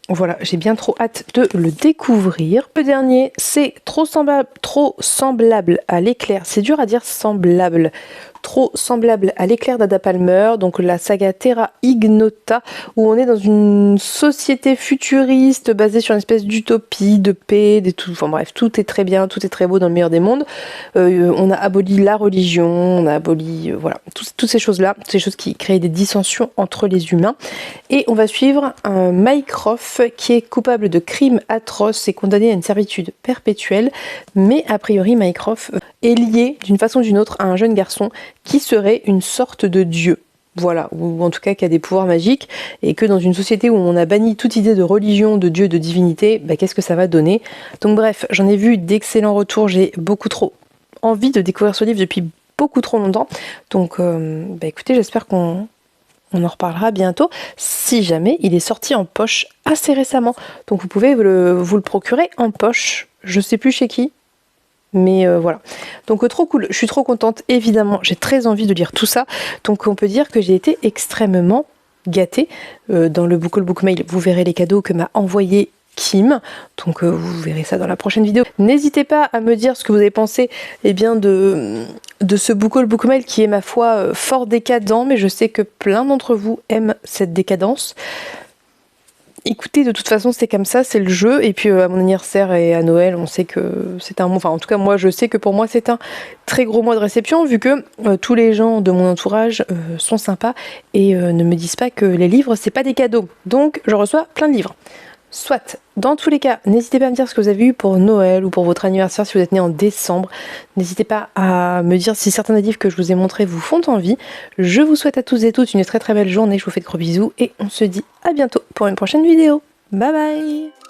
[SPEAKER 1] voilà, j'ai bien trop hâte de le découvrir. Le dernier, c'est trop semblable à l'éclair. C'est dur à dire semblable. Trop semblable à l'éclair d'Ada Palmer, donc la saga Terra Ignota, où on est dans une société futuriste basée sur une espèce d'utopie, de paix, enfin bref, tout est très bien, tout est très beau dans le meilleur des mondes. On a aboli la religion, on a aboli voilà, toutes ces choses-là, ces choses qui créent des dissensions entre les humains. Et on va suivre un Mycroft qui est coupable de crimes atroces et condamné à une servitude perpétuelle, mais a priori Mycroft est lié d'une façon ou d'une autre à un jeune garçon qui serait une sorte de dieu. Voilà, ou en tout cas qui a des pouvoirs magiques, et que dans une société où on a banni toute idée de religion, de dieu, de divinité, qu'est-ce que ça va donner? Donc bref, j'en ai vu d'excellents retours, j'ai beaucoup trop envie de découvrir ce livre depuis beaucoup trop longtemps, donc écoutez, j'espère qu'on en reparlera bientôt, si jamais il est sorti en poche assez récemment, donc vous pouvez vous le procurer en poche, je sais plus chez qui, mais voilà, donc trop cool, je suis trop contente, évidemment j'ai très envie de lire tout ça, donc on peut dire que j'ai été extrêmement gâtée. Dans le Book Mail vous verrez les cadeaux que m'a envoyé Kim, donc vous verrez ça dans la prochaine vidéo. N'hésitez pas à me dire ce que vous avez pensé de ce Book Mail qui est ma foi fort décadent, mais je sais que plein d'entre vous aiment cette décadence. Écoutez, de toute façon, c'est comme ça, c'est le jeu. Et puis à mon anniversaire et à Noël, on sait que c'est un mois. Enfin, en tout cas, moi, je sais que pour moi, c'est un très gros mois de réception, vu que tous les gens de mon entourage sont sympas et ne me disent pas que les livres, c'est pas des cadeaux. Donc, je reçois plein de livres. Soit, dans tous les cas, n'hésitez pas à me dire ce que vous avez eu pour Noël ou pour votre anniversaire si vous êtes né en décembre. N'hésitez pas à me dire si certains des livres que je vous ai montrés vous font envie. Je vous souhaite à tous et toutes une très très belle journée. Je vous fais de gros bisous et on se dit à bientôt pour une prochaine vidéo. Bye bye!